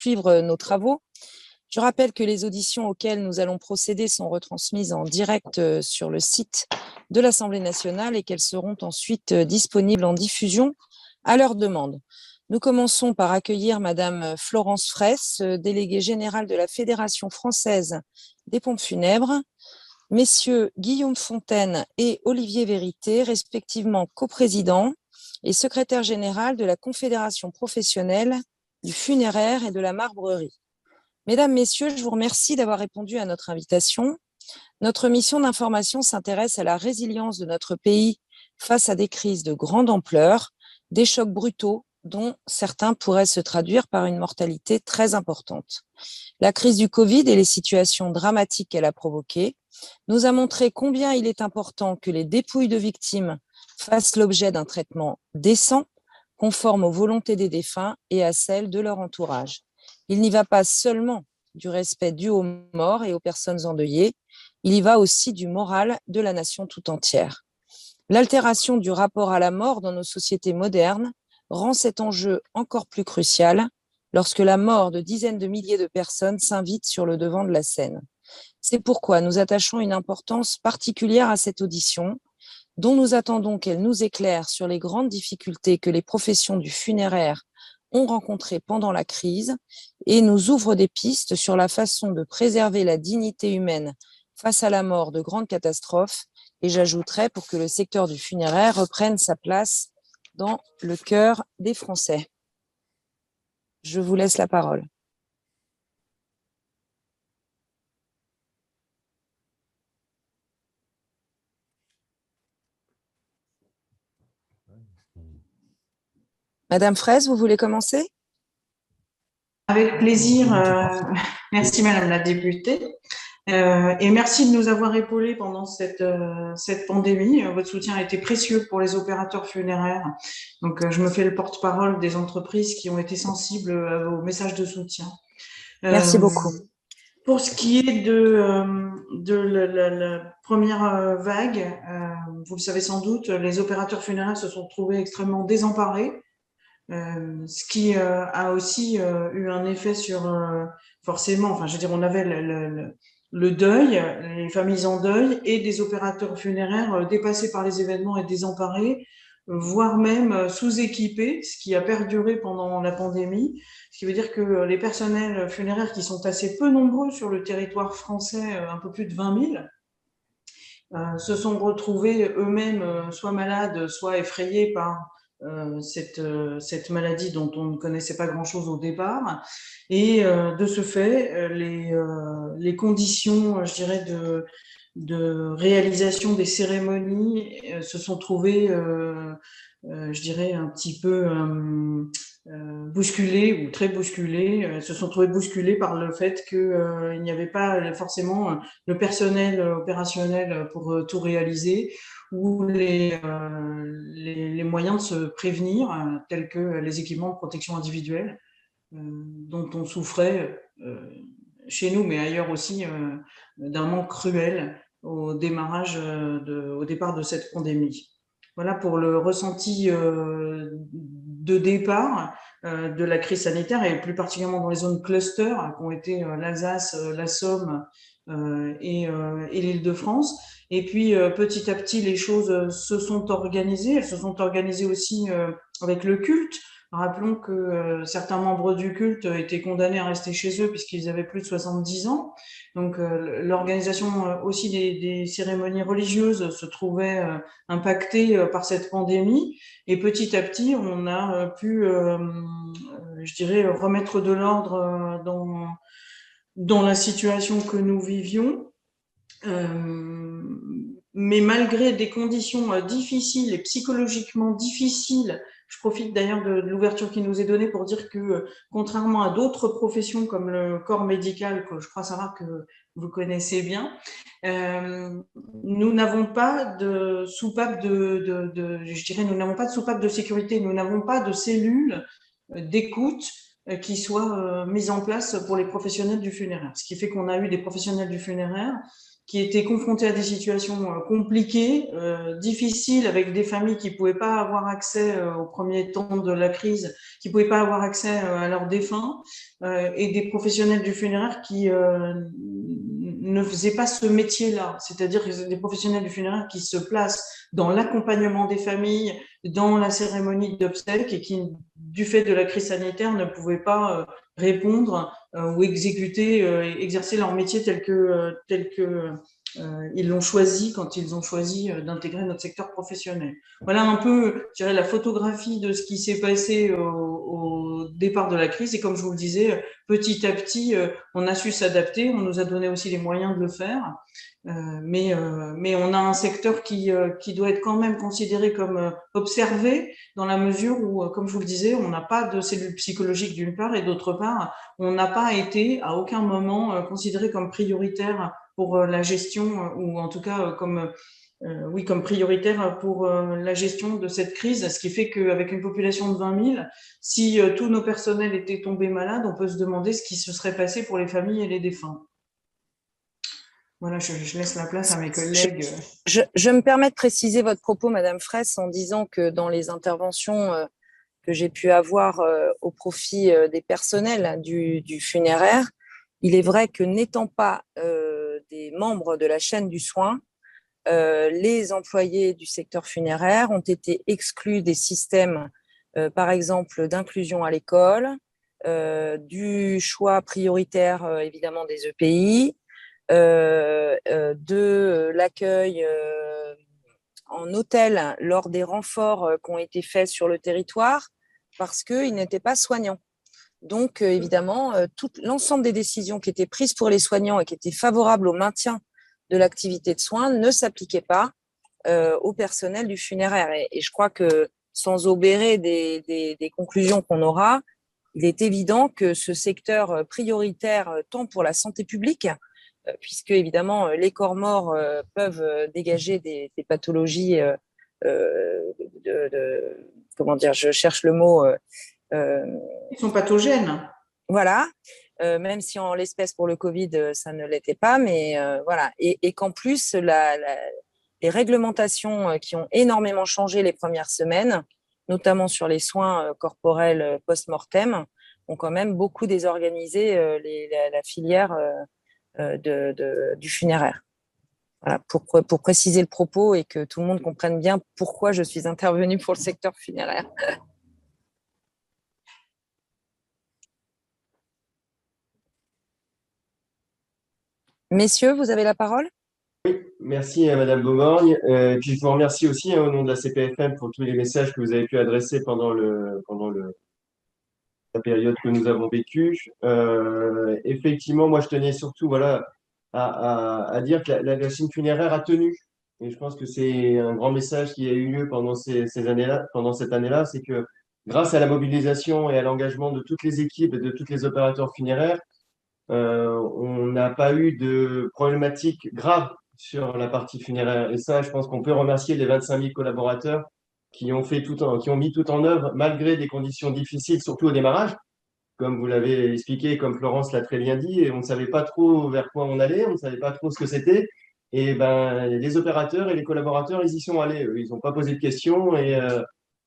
poursuivre nos travaux. Je rappelle que les auditions auxquelles nous allons procéder sont retransmises en direct sur le site de l'Assemblée nationale et qu'elles seront ensuite disponibles en diffusion à leur demande. Nous commençons par accueillir Madame Florence Fraisse, déléguée générale de la Fédération française des pompes funèbres, Messieurs Guillaume Fontaine et Olivier Vérité, respectivement coprésidents et secrétaire général de la Confédération professionnelle du funéraire et de la marbrerie. Mesdames, Messieurs, je vous remercie d'avoir répondu à notre invitation. Notre mission d'information s'intéresse à la résilience de notre pays face à des crises de grande ampleur, des chocs brutaux dont certains pourraient se traduire par une mortalité très importante. La crise du Covid et les situations dramatiques qu'elle a provoquées nous a montré combien il est important que les dépouilles de victimes fassent l'objet d'un traitement décent, conforme aux volontés des défunts et à celles de leur entourage. Il n'y va pas seulement du respect dû aux morts et aux personnes endeuillées, il y va aussi du moral de la nation tout entière. L'altération du rapport à la mort dans nos sociétés modernes rend cet enjeu encore plus crucial lorsque la mort de dizaines de milliers de personnes s'invite sur le devant de la scène. C'est pourquoi nous attachons une importance particulière à cette audition, dont nous attendons qu'elle nous éclaire sur les grandes difficultés que les professions du funéraire ont rencontrées pendant la crise et nous ouvre des pistes sur la façon de préserver la dignité humaine face à la mort de grandes catastrophes. Et j'ajouterai pour que le secteur du funéraire reprenne sa place dans le cœur des Français. Je vous laisse la parole. Madame Fraisse, vous voulez commencer? Avec plaisir. Merci Madame la députée. Et merci de nous avoir épaulés pendant cette pandémie. Votre soutien a été précieux pour les opérateurs funéraires. Donc, je me fais le porte-parole des entreprises qui ont été sensibles aux messages de soutien. Merci beaucoup. Pour ce qui est de la première vague, vous le savez sans doute, les opérateurs funéraires se sont trouvés extrêmement désemparés. Ce qui a aussi eu un effet sur forcément, enfin je veux dire, on avait le deuil, les familles en deuil et des opérateurs funéraires dépassés par les événements et désemparés, voire même sous-équipés, ce qui a perduré pendant la pandémie, ce qui veut dire que les personnels funéraires qui sont assez peu nombreux sur le territoire français, un peu plus de 20 000, se sont retrouvés eux-mêmes soit malades, soit effrayés par cette maladie dont on ne connaissait pas grand-chose au départ. Et de ce fait, les conditions, je dirais, de réalisation des cérémonies se sont trouvées, je dirais, un petit peu bousculées ou très bousculées, se sont trouvées bousculées par le fait qu'il n'y avait pas forcément le personnel opérationnel pour tout réaliser ou les moyens de se prévenir, tels que les équipements de protection individuelle, dont on souffrait chez nous, mais ailleurs aussi, d'un manque cruel au départ de cette pandémie. Voilà pour le ressenti de départ de la crise sanitaire et plus particulièrement dans les zones cluster qui ont été l'Alsace, la Somme et l'Île-de-France. Et puis petit à petit, les choses se sont organisées. Elles se sont organisées aussi avec le culte. Rappelons que certains membres du culte étaient condamnés à rester chez eux puisqu'ils avaient plus de 70 ans. Donc l'organisation aussi des cérémonies religieuses se trouvait impactée par cette pandémie. Et petit à petit, on a pu, je dirais, remettre de l'ordre dans la situation que nous vivions. Mais malgré des conditions difficiles et psychologiquement difficiles, je profite d'ailleurs de l'ouverture qui nous est donnée pour dire que, contrairement à d'autres professions comme le corps médical, que je crois savoir que vous connaissez bien, nous n'avons pas de soupape je dirais, nous n'avons pas de soupape de sécurité, nous n'avons pas de cellules d'écoute qui soient mises en place pour les professionnels du funéraire. Ce qui fait qu'on a eu des professionnels du funéraire qui étaient confrontés à des situations compliquées, difficiles, avec des familles qui pouvaient pas avoir accès au premier temps de la crise, qui pouvaient pas avoir accès à leurs défunts, et des professionnels du funéraire qui ne faisaient pas ce métier-là, c'est-à-dire des professionnels du funéraire qui se placent dans l'accompagnement des familles, dans la cérémonie d'obsèques et qui, du fait de la crise sanitaire, ne pouvaient pas répondre ou exercer leur métier tel que ils l'ont choisi quand ils ont choisi d'intégrer notre secteur professionnel. Voilà un peu, je dirais, la photographie de ce qui s'est passé au départ de la crise. Et comme je vous le disais, petit à petit, on a su s'adapter. On nous a donné aussi les moyens de le faire. Mais on a un secteur qui doit être quand même considéré comme observé dans la mesure où, comme je vous le disais, on n'a pas de cellules psychologiques d'une part et d'autre part, on n'a pas été à aucun moment considéré comme prioritaire pour la gestion ou en tout cas comme prioritaire pour la gestion de cette crise, ce qui fait qu'avec une population de 20 000, si tous nos personnels étaient tombés malades, on peut se demander ce qui se serait passé pour les familles et les défunts. Voilà, je laisse la place à mes collègues. Je me permets de préciser votre propos, Madame Fraisse, en disant que dans les interventions que j'ai pu avoir au profit des personnels du funéraire, il est vrai que n'étant pas des membres de la chaîne du soin, les employés du secteur funéraire ont été exclus des systèmes, par exemple, d'inclusion à l'école, du choix prioritaire, évidemment, des EPI, de l'accueil en hôtel lors des renforts qui ont été faits sur le territoire parce qu'ils n'étaient pas soignants. Donc, évidemment, l'ensemble des décisions qui étaient prises pour les soignants et qui étaient favorables au maintien de l'activité de soins ne s'appliquaient pas au personnel du funéraire. Et je crois que sans obérer des conclusions qu'on aura, il est évident que ce secteur prioritaire, tant pour la santé publique, puisque évidemment les corps morts peuvent dégager des pathologies comment dire, je cherche le mot. Ils sont pathogènes. Voilà, même si en l'espèce pour le Covid, ça ne l'était pas, mais voilà. Et qu'en plus, les réglementations qui ont énormément changé les premières semaines, notamment sur les soins corporels post-mortem, ont quand même beaucoup désorganisé la filière du funéraire. Voilà, pour préciser le propos et que tout le monde comprenne bien pourquoi je suis intervenue pour le secteur funéraire. Messieurs, vous avez la parole. Oui, merci à Madame Beaumorgne. Puis je vous remercie aussi au nom de la CPFM pour tous les messages que vous avez pu adresser pendant la période que nous avons vécue. Effectivement, moi je tenais surtout voilà, à dire que la chaîne funéraire a tenu. Et je pense que c'est un grand message qui a eu lieu pendant ces années-là, pendant cette année-là, c'est que grâce à la mobilisation et à l'engagement de toutes les équipes et de tous les opérateurs funéraires, on n'a pas eu de problématiques graves sur la partie funéraire. Et ça, je pense qu'on peut remercier les 25 000 collaborateurs qui ont mis tout en œuvre malgré des conditions difficiles, surtout au démarrage. Comme vous l'avez expliqué, comme Florence l'a très bien dit, et on ne savait pas trop vers quoi on allait, on ne savait pas trop ce que c'était. Et ben, les opérateurs et les collaborateurs, ils y sont allés. Ils n'ont pas posé de questions et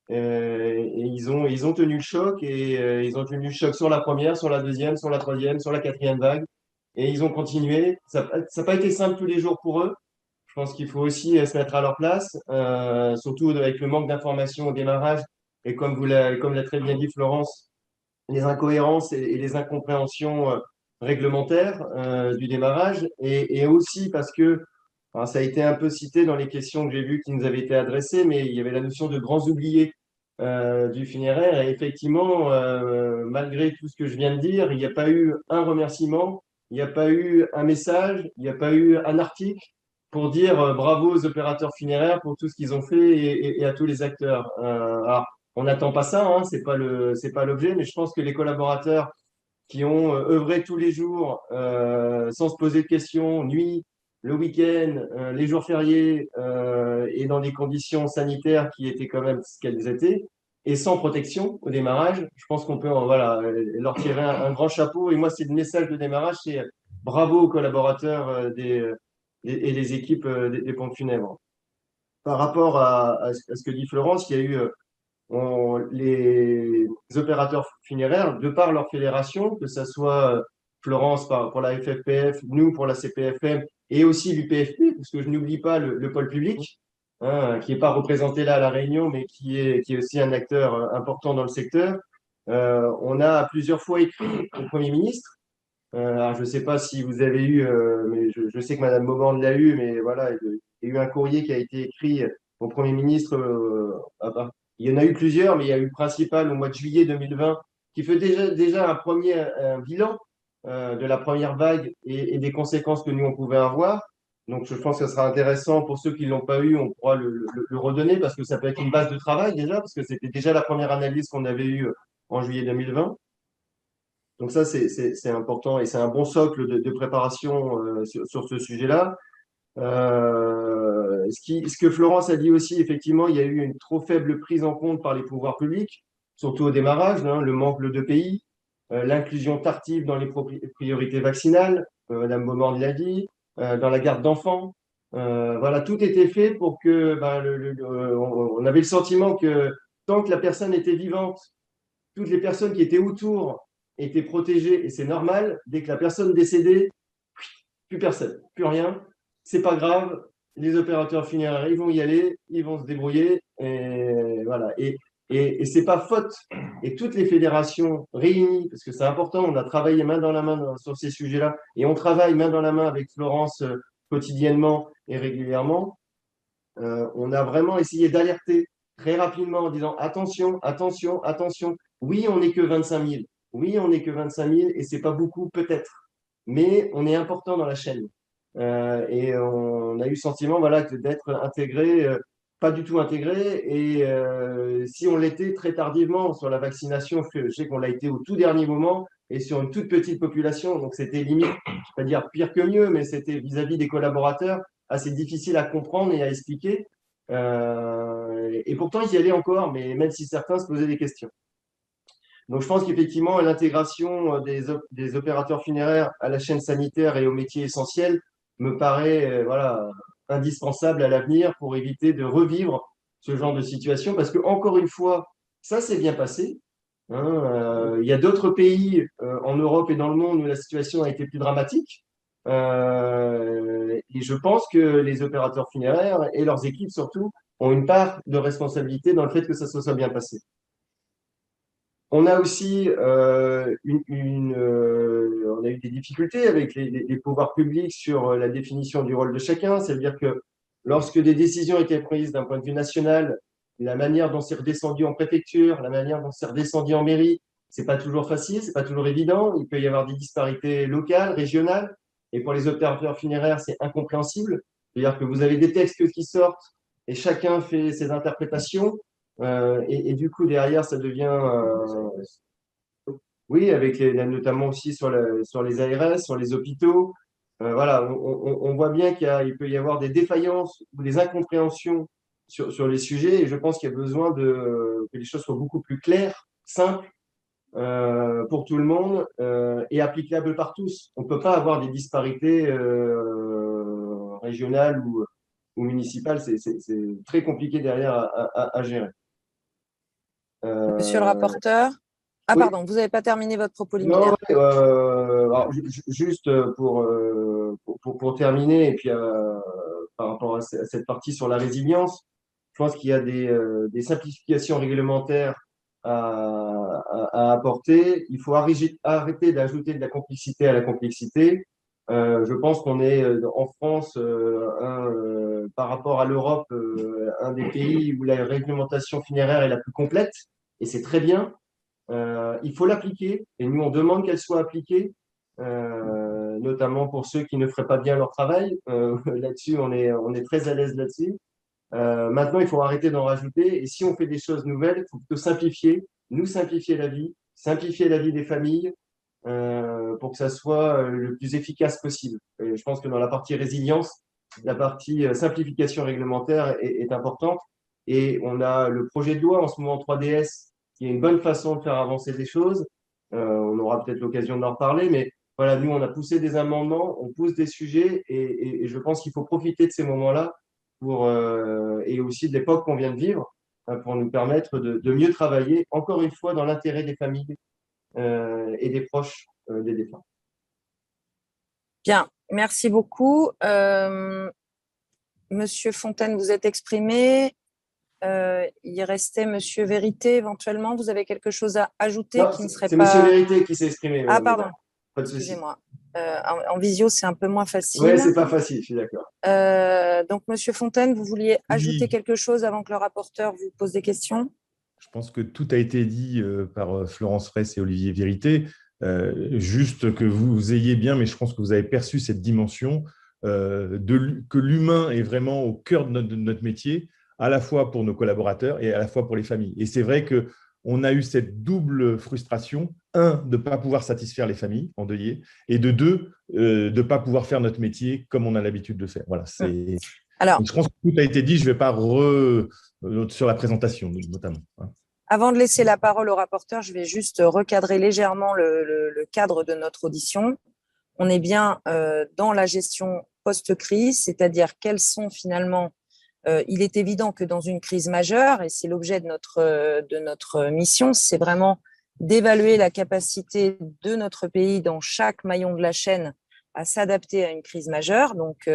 ils ont tenu le choc et ils ont tenu le choc sur la première, sur la deuxième, sur la troisième, sur la quatrième vague. Et ils ont continué. Ça n'a pas été simple tous les jours pour eux. Je pense qu'il faut aussi se mettre à leur place, surtout avec le manque d'informations au démarrage. Et comme l'a très bien dit Florence, les incohérences et les incompréhensions réglementaires du démarrage. Et aussi parce que, alors, ça a été un peu cité dans les questions que j'ai vues qui nous avaient été adressées, mais il y avait la notion de grands oubliés du funéraire. Et effectivement, malgré tout ce que je viens de dire, il n'y a pas eu un remerciement, il n'y a pas eu un message, il n'y a pas eu un article pour dire bravo aux opérateurs funéraires pour tout ce qu'ils ont fait et à tous les acteurs. Alors, on n'attend pas ça, hein, c'est pas l'objet, mais je pense que les collaborateurs qui ont œuvré tous les jours sans se poser de questions, nuit, le week-end, les jours fériés et dans des conditions sanitaires qui étaient quand même ce qu'elles étaient et sans protection au démarrage, je pense qu'on peut voilà, leur tirer un grand chapeau. Et moi, c'est le message de démarrage, c'est bravo aux collaborateurs et les équipes des pompes funèbres. Par rapport à ce que dit Florence, il y a eu les opérateurs funéraires, de par leur fédération, que ce soit Florence pour la FFPF, nous pour la CPFM et aussi l'UPFP, parce que je n'oublie pas le pôle public, hein, qui n'est pas représenté là à La Réunion, mais qui est aussi un acteur important dans le secteur. On a plusieurs fois écrit au Premier ministre. Alors je ne sais pas si vous avez eu, mais je sais que Madame Mauborgne l'a eu, mais voilà, il y a eu un courrier qui a été écrit au Premier ministre. Il y en a eu plusieurs, mais il y a eu le principal au mois de juillet 2020, qui fait déjà un bilan de la première vague et des conséquences que nous on pouvait avoir. Donc je pense que ce sera intéressant pour ceux qui ne l'ont pas eu, on pourra le redonner parce que ça peut être une base de travail déjà, parce que c'était déjà la première analyse qu'on avait eue en juillet 2020. Donc ça, c'est important et c'est un bon socle de préparation sur ce sujet-là. Ce que Florence a dit aussi, effectivement, il y a eu une trop faible prise en compte par les pouvoirs publics, surtout au démarrage, hein, le manque de pays, l'inclusion tardive dans les priorités vaccinales, Madame Beaumont l'a dit, dans la garde d'enfants. Voilà, tout était fait pour que on avait le sentiment que tant que la personne était vivante, toutes les personnes qui étaient autour étaient protégées et c'est normal. Dès que la personne décédait, plus personne, plus rien. C'est pas grave. Les opérateurs funéraires, ils vont y aller, ils vont se débrouiller. Et voilà. Et c'est pas faute. Et toutes les fédérations réunies, parce que c'est important, on a travaillé main dans la main sur ces sujets-là et on travaille main dans la main avec Florence quotidiennement et régulièrement. On a vraiment essayé d'alerter très rapidement en disant attention, attention, attention. Oui, on n'est que 25 000. Oui, on n'est que 25 000 et c'est pas beaucoup peut-être, mais on est important dans la chaîne. Et on a eu le sentiment voilà, d'être intégré, pas du tout intégré. Et si on l'était très tardivement sur la vaccination, je sais qu'on l'a été au tout dernier moment et sur une toute petite population. Donc c'était limite, je ne vais pas dire pire que mieux, mais c'était vis-à-vis des collaborateurs assez difficile à comprendre et à expliquer. Et pourtant, ils y allaient encore, mais même si certains se posaient des questions. Donc, je pense qu'effectivement, l'intégration des opérateurs funéraires à la chaîne sanitaire et aux métiers essentiels me paraît voilà, indispensable à l'avenir pour éviter de revivre ce genre de situation. Parce que, encore une fois, ça s'est bien passé. Hein, il y a d'autres pays en Europe et dans le monde où la situation a été plus dramatique. Et je pense que les opérateurs funéraires et leurs équipes surtout ont une part de responsabilité dans le fait que ça se soit bien passé. On a aussi on a eu des difficultés avec les pouvoirs publics sur la définition du rôle de chacun. C'est-à-dire que lorsque des décisions étaient prises d'un point de vue national, la manière dont c'est redescendu en préfecture, la manière dont c'est redescendu en mairie, c'est pas toujours facile, c'est pas toujours évident. Il peut y avoir des disparités locales, régionales. Et pour les opérateurs funéraires, c'est incompréhensible. C'est-à-dire que vous avez des textes qui sortent et chacun fait ses interprétations. Et du coup, derrière, ça devient. Oui, avec notamment aussi sur les ARS, sur les hôpitaux. Voilà, on voit bien qu'il peut y avoir des défaillances ou des incompréhensions sur les sujets. Et je pense qu'il y a besoin que les choses soient beaucoup plus claires, simples pour tout le monde et applicables par tous. On ne peut pas avoir des disparités régionales ou municipales. C'est très compliqué derrière à gérer. Monsieur le rapporteur. Ah, Oui. pardon, vous n'avez pas terminé votre propos liminaire. Non, alors, juste pour terminer, et puis par rapport à cette partie sur la résilience, je pense qu'il y a des simplifications réglementaires à apporter. Il faut arrêter d'ajouter de la complexité à la complexité. Je pense qu'on est en France, par rapport à l'Europe, un des pays où la réglementation funéraire est la plus complète, et c'est très bien. Il faut l'appliquer, et nous on demande qu'elle soit appliquée, notamment pour ceux qui ne feraient pas bien leur travail. Là-dessus, on est très à l'aise là-dessus. Maintenant, il faut arrêter d'en rajouter, et si on fait des choses nouvelles, il faut plutôt simplifier la vie des familles, pour que ça soit le plus efficace possible. Et je pense que dans la partie résilience, la partie simplification réglementaire est importante, et on a le projet de loi en ce moment 3DS qui est une bonne façon de faire avancer des choses. On aura peut-être l'occasion d'en reparler, mais voilà, nous, on a poussé des amendements, on pousse des sujets et je pense qu'il faut profiter de ces moments-là et aussi de l'époque qu'on vient de vivre pour nous permettre de mieux travailler, encore une fois, dans l'intérêt des familles et des proches des défunts. Bien, merci beaucoup. Monsieur Fontaine, vous êtes exprimé. Il restait Monsieur Vérité, éventuellement. Vous avez quelque chose à ajouter Non, qui ne serait c'est Monsieur pas… Vérité qui s'est exprimé. Ah, pardon, Pas de souci. excusez-moi. En visio, c'est un peu moins Oui, facile. c'est pas facile, je suis d'accord. Donc, Monsieur Fontaine, vous vouliez ajouter Oui. quelque chose avant que le rapporteur vous pose des questions? Je pense que tout a été dit par Florence Fraisse et Olivier Vérité. Juste que vous ayez bien, mais je pense que vous avez perçu cette dimension que l'humain est vraiment au cœur de notre métier, à la fois pour nos collaborateurs et à la fois pour les familles. Et c'est vrai qu'on a eu cette double frustration, un, de ne pas pouvoir satisfaire les familles endeuillées, et de deux, de ne pas pouvoir faire notre métier comme on a l'habitude de faire. Voilà, c'est… Alors, Donc, je pense que tout a été dit, je ne vais pas sur la présentation notamment. avant de laisser la parole au rapporteur, je vais juste recadrer légèrement le cadre de notre audition. On est bien dans la gestion post-crise, c'est-à-dire quels sont finalement… il est évident que dans une crise majeure, et c'est l'objet de notre mission, c'est vraiment d'évaluer la capacité de notre pays dans chaque maillon de la chaîne à s'adapter à une crise majeure. Donc,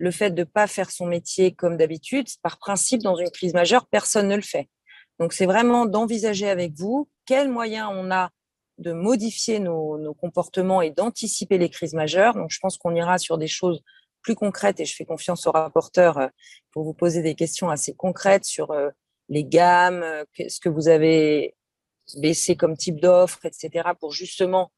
le fait de ne pas faire son métier comme d'habitude, par principe, dans une crise majeure, personne ne le fait. Donc, c'est vraiment d'envisager avec vous quels moyens on a de modifier nos comportements et d'anticiper les crises majeures. Donc, je pense qu'on ira sur des choses plus concrètes et je fais confiance au rapporteur pour vous poser des questions assez concrètes sur les gammes, ce que vous avez baissé comme type d'offre, etc., pour justement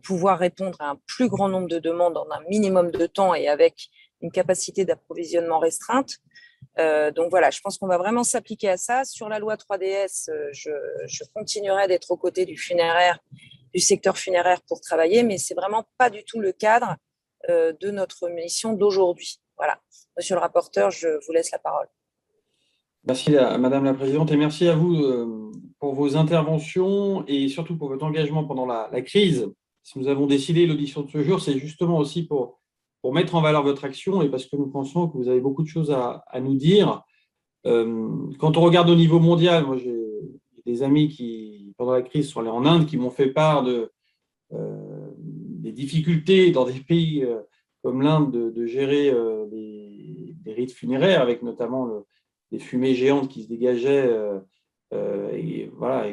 pouvoir répondre à un plus grand nombre de demandes en un minimum de temps et avec une capacité d'approvisionnement restreinte. Donc voilà, je pense qu'on va vraiment s'appliquer à ça. Sur la loi 3DS, je continuerai d'être aux côtés du secteur funéraire pour travailler, mais c'est vraiment pas du tout le cadre de notre mission d'aujourd'hui. Voilà. Monsieur le rapporteur, je vous laisse la parole. Merci à Madame la Présidente et merci à vous pour vos interventions et surtout pour votre engagement pendant la crise. Si nous avons décidé l'audition de ce jour, c'est justement aussi pour mettre en valeur votre action et parce que nous pensons que vous avez beaucoup de choses à nous dire. Quand on regarde au niveau mondial, moi j'ai des amis qui, pendant la crise, sont allés en Inde, qui m'ont fait part des difficultés dans des pays comme l'Inde de gérer des rites funéraires, avec notamment des fumées géantes qui se dégageaient et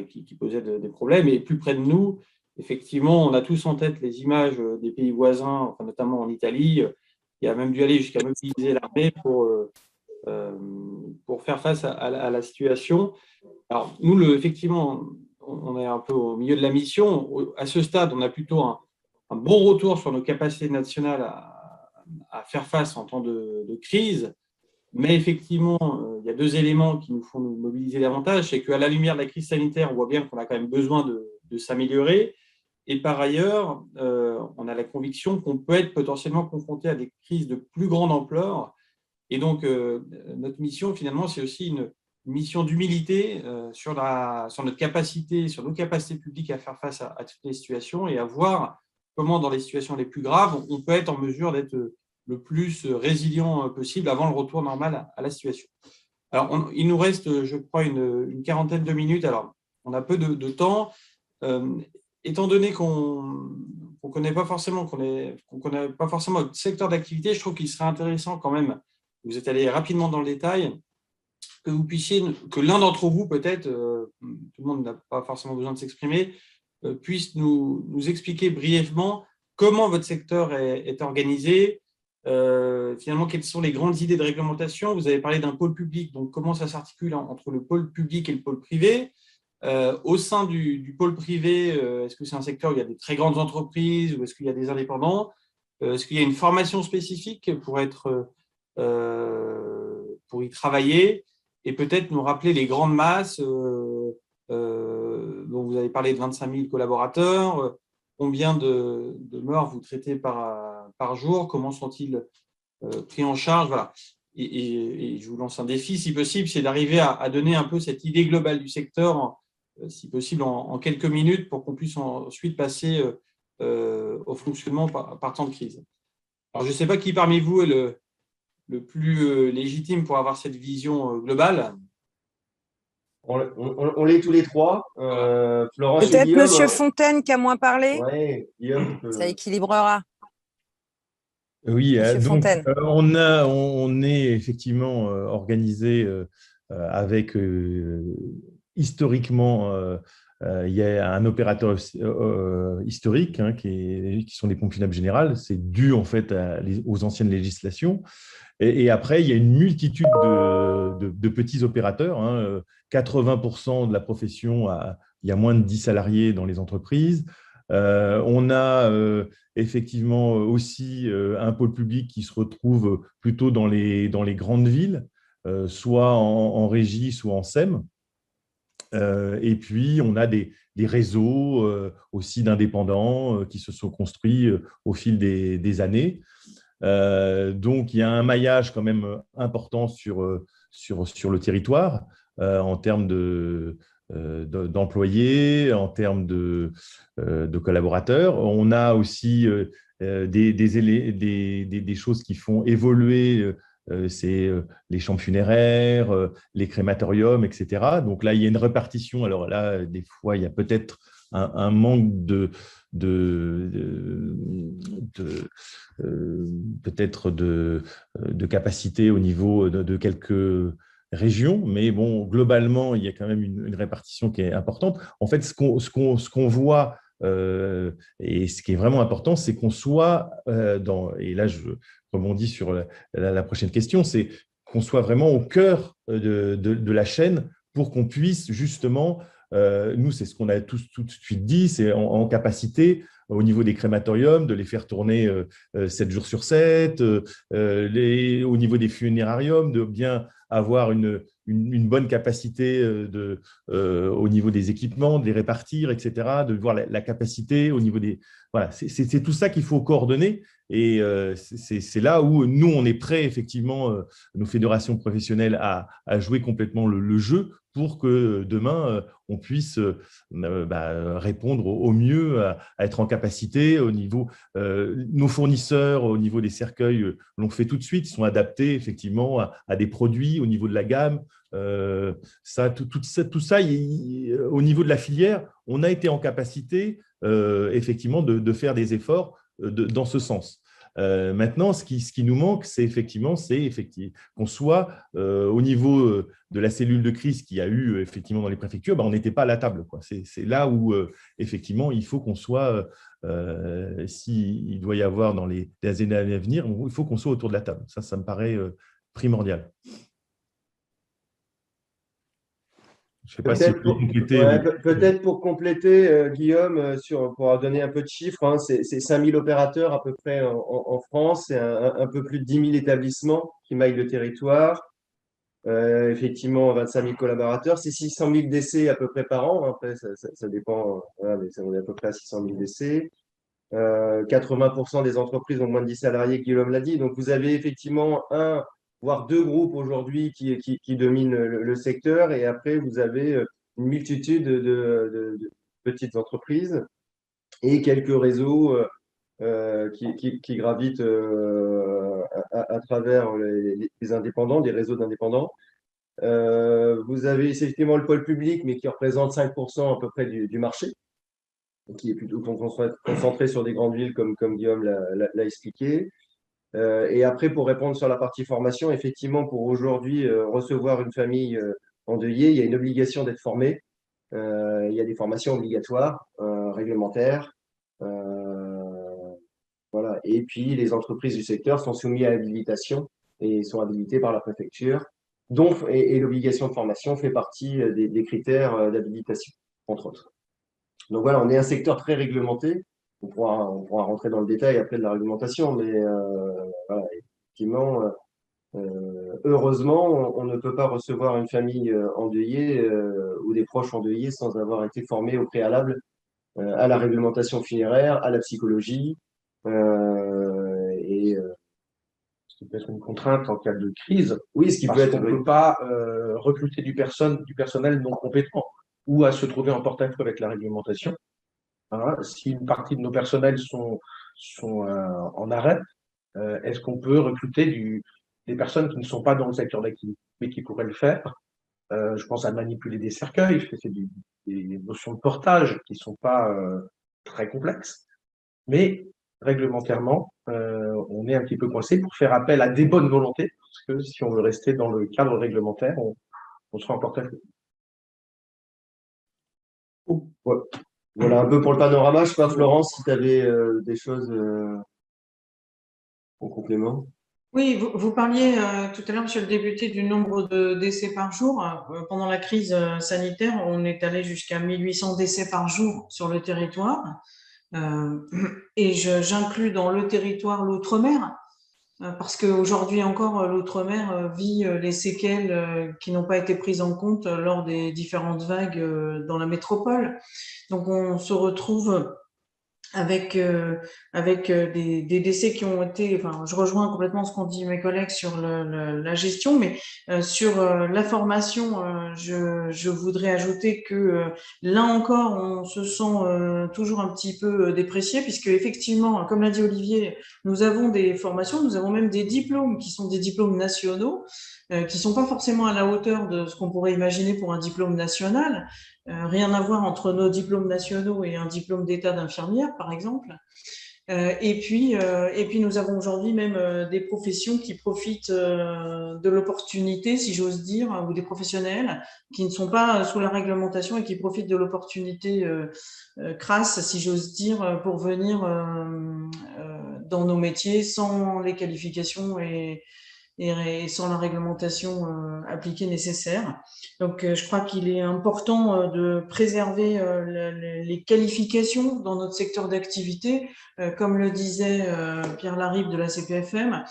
qui posaient des problèmes. Et plus près de nous, effectivement, on a tous en tête les images des pays voisins, enfin, notamment en Italie, qui a même dû aller jusqu'à mobiliser l'armée pour faire face à la situation. Alors, nous, effectivement, on est un peu au milieu de la mission. À ce stade, on a plutôt un bon retour sur nos capacités nationales à faire face en temps de crise. Mais effectivement, il y a deux éléments qui nous font nous mobiliser davantage. C'est qu'à la lumière de la crise sanitaire, on voit bien qu'on a quand même besoin de s'améliorer. Et par ailleurs, on a la conviction qu'on peut être potentiellement confronté à des crises de plus grande ampleur. Et donc, notre mission, finalement, c'est aussi une mission d'humilité sur notre capacité, sur nos capacités publiques à faire face à toutes les situations et à voir comment, dans les situations les plus graves, on peut être en mesure d'être le plus résilient possible avant le retour normal à la situation. Alors, il nous reste, je crois, une quarantaine de minutes. Alors, on a peu de temps. Étant donné qu'on ne connaît pas forcément notre secteur d'activité, je trouve qu'il serait intéressant quand même, vous êtes allé rapidement dans le détail, que l'un d'entre vous, peut-être, tout le monde n'a pas forcément besoin de s'exprimer, puisse nous expliquer brièvement comment votre secteur est organisé, finalement, quelles sont les grandes idées de réglementation. Vous avez parlé d'un pôle public, donc comment ça s'articule entre le pôle public et le pôle privé. Au sein du pôle privé, est-ce que c'est un secteur où il y a des très grandes entreprises ou est-ce qu'il y a des indépendants? Est-ce qu'il y a une formation spécifique pour y travailler? Et peut-être nous rappeler les grandes masses dont vous avez parlé de 25 000 collaborateurs. Combien de morts vous traitez par jour? Comment sont-ils pris en charge? Voilà. Et je vous lance un défi, si possible, c'est d'arriver à donner un peu cette idée globale du secteur, si possible en quelques minutes, pour qu'on puisse ensuite passer au fonctionnement par temps de crise. Alors, je ne sais pas qui parmi vous est le plus légitime pour avoir cette vision globale. On l'est tous les trois. Florence et Peut-être Guillaume. Monsieur Fontaine qui a moins parlé, Ouais, Guillaume, tu ça peux. équilibrera. Oui, Monsieur donc Fontaine. on est effectivement organisé avec historiquement, il y a un opérateur historique qui sont les pompiers funèbres générales. C'est dû en fait aux anciennes législations. Et après, il y a une multitude de petits opérateurs. 80% de la profession, il y a moins de 10 salariés dans les entreprises. On a effectivement aussi un pôle public qui se retrouve plutôt dans les grandes villes, soit en régie, soit en SEM. Et puis, on a des réseaux aussi d'indépendants qui se sont construits au fil des années. Donc, il y a un maillage quand même important sur le territoire en termes d'employés, en termes de collaborateurs. On a aussi des choses qui font évoluer, c'est les chambres funéraires, les crématoriums, etc. Donc là, il y a une répartition. Alors là, des fois, il y a peut-être un manque peut-être de capacité au niveau de quelques régions, mais bon, globalement, il y a quand même une répartition qui est importante. En fait, ce qu'on voit, et ce qui est vraiment important, c'est qu'on soit et là je rebondis sur la prochaine question, c'est qu'on soit vraiment au cœur de la chaîne pour qu'on puisse justement, nous, c'est ce qu'on a tout de suite dit, c'est en capacité au niveau des crématoriums, de les faire tourner 7 jours sur 7, au niveau des funérariums, de bien avoir une bonne capacité au niveau des équipements, de les répartir, etc., de voir la capacité au niveau des… Voilà, c'est tout ça qu'il faut coordonner. Et c'est là où nous, on est prêts, effectivement, nos fédérations professionnelles, à jouer complètement le jeu pour que demain, on puisse répondre au mieux, à être en capacité au niveau… nos fournisseurs, au niveau des cercueils, l'ont fait tout de suite, ils sont adaptés effectivement à des produits au niveau de la gamme. Tout ça au niveau de la filière, on a été en capacité effectivement de faire des efforts dans ce sens. Maintenant, ce qui nous manque, c'est effectivement qu'on soit au niveau de la cellule de crise qu'il y a eu effectivement dans les préfectures, on n'était pas à la table, quoi. C'est là où effectivement il faut qu'on soit, s'il doit y avoir dans les années à venir, il faut qu'on soit autour de la table. Ça me paraît primordial. Je ne sais pas si vous pouvez compléter. Peut-être pour compléter, Guillaume, pour donner un peu de chiffres, c'est 5000 opérateurs à peu près en France, c'est un peu plus de 10 000 établissements qui maillent le territoire. Effectivement, 25 000 collaborateurs, c'est 600 000 décès à peu près par an. Après, ça dépend, voilà, mais on est à peu près à 600 000 décès. 80% des entreprises ont moins de 10 salariés, Guillaume l'a dit. Donc, vous avez effectivement voire deux groupes aujourd'hui qui dominent le secteur. Et après, vous avez une multitude de petites entreprises et quelques réseaux qui gravitent à travers les indépendants, des réseaux d'indépendants. Vous avez effectivement le pôle public, mais qui représente 5% à peu près du marché, qui est plutôt concentré sur des grandes villes comme Guillaume l'a expliqué. Et après, pour répondre sur la partie formation, effectivement, pour aujourd'hui recevoir une famille endeuillée, il y a une obligation d'être formé. Il y a des formations obligatoires, réglementaires. Voilà. Et puis, les entreprises du secteur sont soumises à l'habilitation et sont habilitées par la préfecture. Et l'obligation de formation fait partie des critères d'habilitation, entre autres. Donc voilà, on est un secteur très réglementé. On pourra rentrer dans le détail après de la réglementation, mais voilà, effectivement, heureusement, on ne peut pas recevoir une famille endeuillée ou des proches endeuillés sans avoir été formé au préalable à la réglementation funéraire, à la psychologie, Ce qui peut être une contrainte en cas de crise. Oui, ce qui peut Parce être. qu'on ne peut pas recruter du personnel non compétent ou à se trouver en porte-à-faux avec la réglementation. hein, si une partie de nos personnels sont en arrêt, est-ce qu'on peut recruter des personnes qui ne sont pas dans le secteur d'activité, mais qui pourraient le faire? Je pense à manipuler des cercueils, c'est des notions de portage qui ne sont pas très complexes, mais réglementairement, on est un petit peu coincé pour faire appel à des bonnes volontés, parce que si on veut rester dans le cadre réglementaire, on sera en porte-à-faux. Ouais. Voilà un peu pour le panorama. Je sais pas, Florence, si tu avais des choses en complément. Oui, vous parliez tout à l'heure, monsieur le député, du nombre de décès par jour. Pendant la crise sanitaire, on est allé jusqu'à 1800 décès par jour sur le territoire. Et j'inclus dans le territoire l'outre-mer, parce qu'aujourd'hui encore, l'outre-mer vit les séquelles qui n'ont pas été prises en compte lors des différentes vagues dans la métropole. Donc on se retrouve avec des décès qui ont été, enfin, je rejoins complètement ce qu'ont dit mes collègues sur la gestion, mais sur la formation, je voudrais ajouter que là encore, on se sent toujours un petit peu déprécié, puisque effectivement, comme l'a dit Olivier, nous avons des formations, nous avons même des diplômes qui sont des diplômes nationaux, qui sont pas forcément à la hauteur de ce qu'on pourrait imaginer pour un diplôme national. Rien à voir entre nos diplômes nationaux et un diplôme d'état d'infirmière, par exemple. Et puis, nous avons aujourd'hui même des professions qui profitent de l'opportunité, si j'ose dire, ou des professionnels qui ne sont pas sous la réglementation et qui profitent de l'opportunité crasse, si j'ose dire, pour venir dans nos métiers sans les qualifications et sans la réglementation appliquée nécessaire. Donc, je crois qu'il est important de préserver les qualifications dans notre secteur d'activité. Comme le disait Pierre Laribe de la CPFM,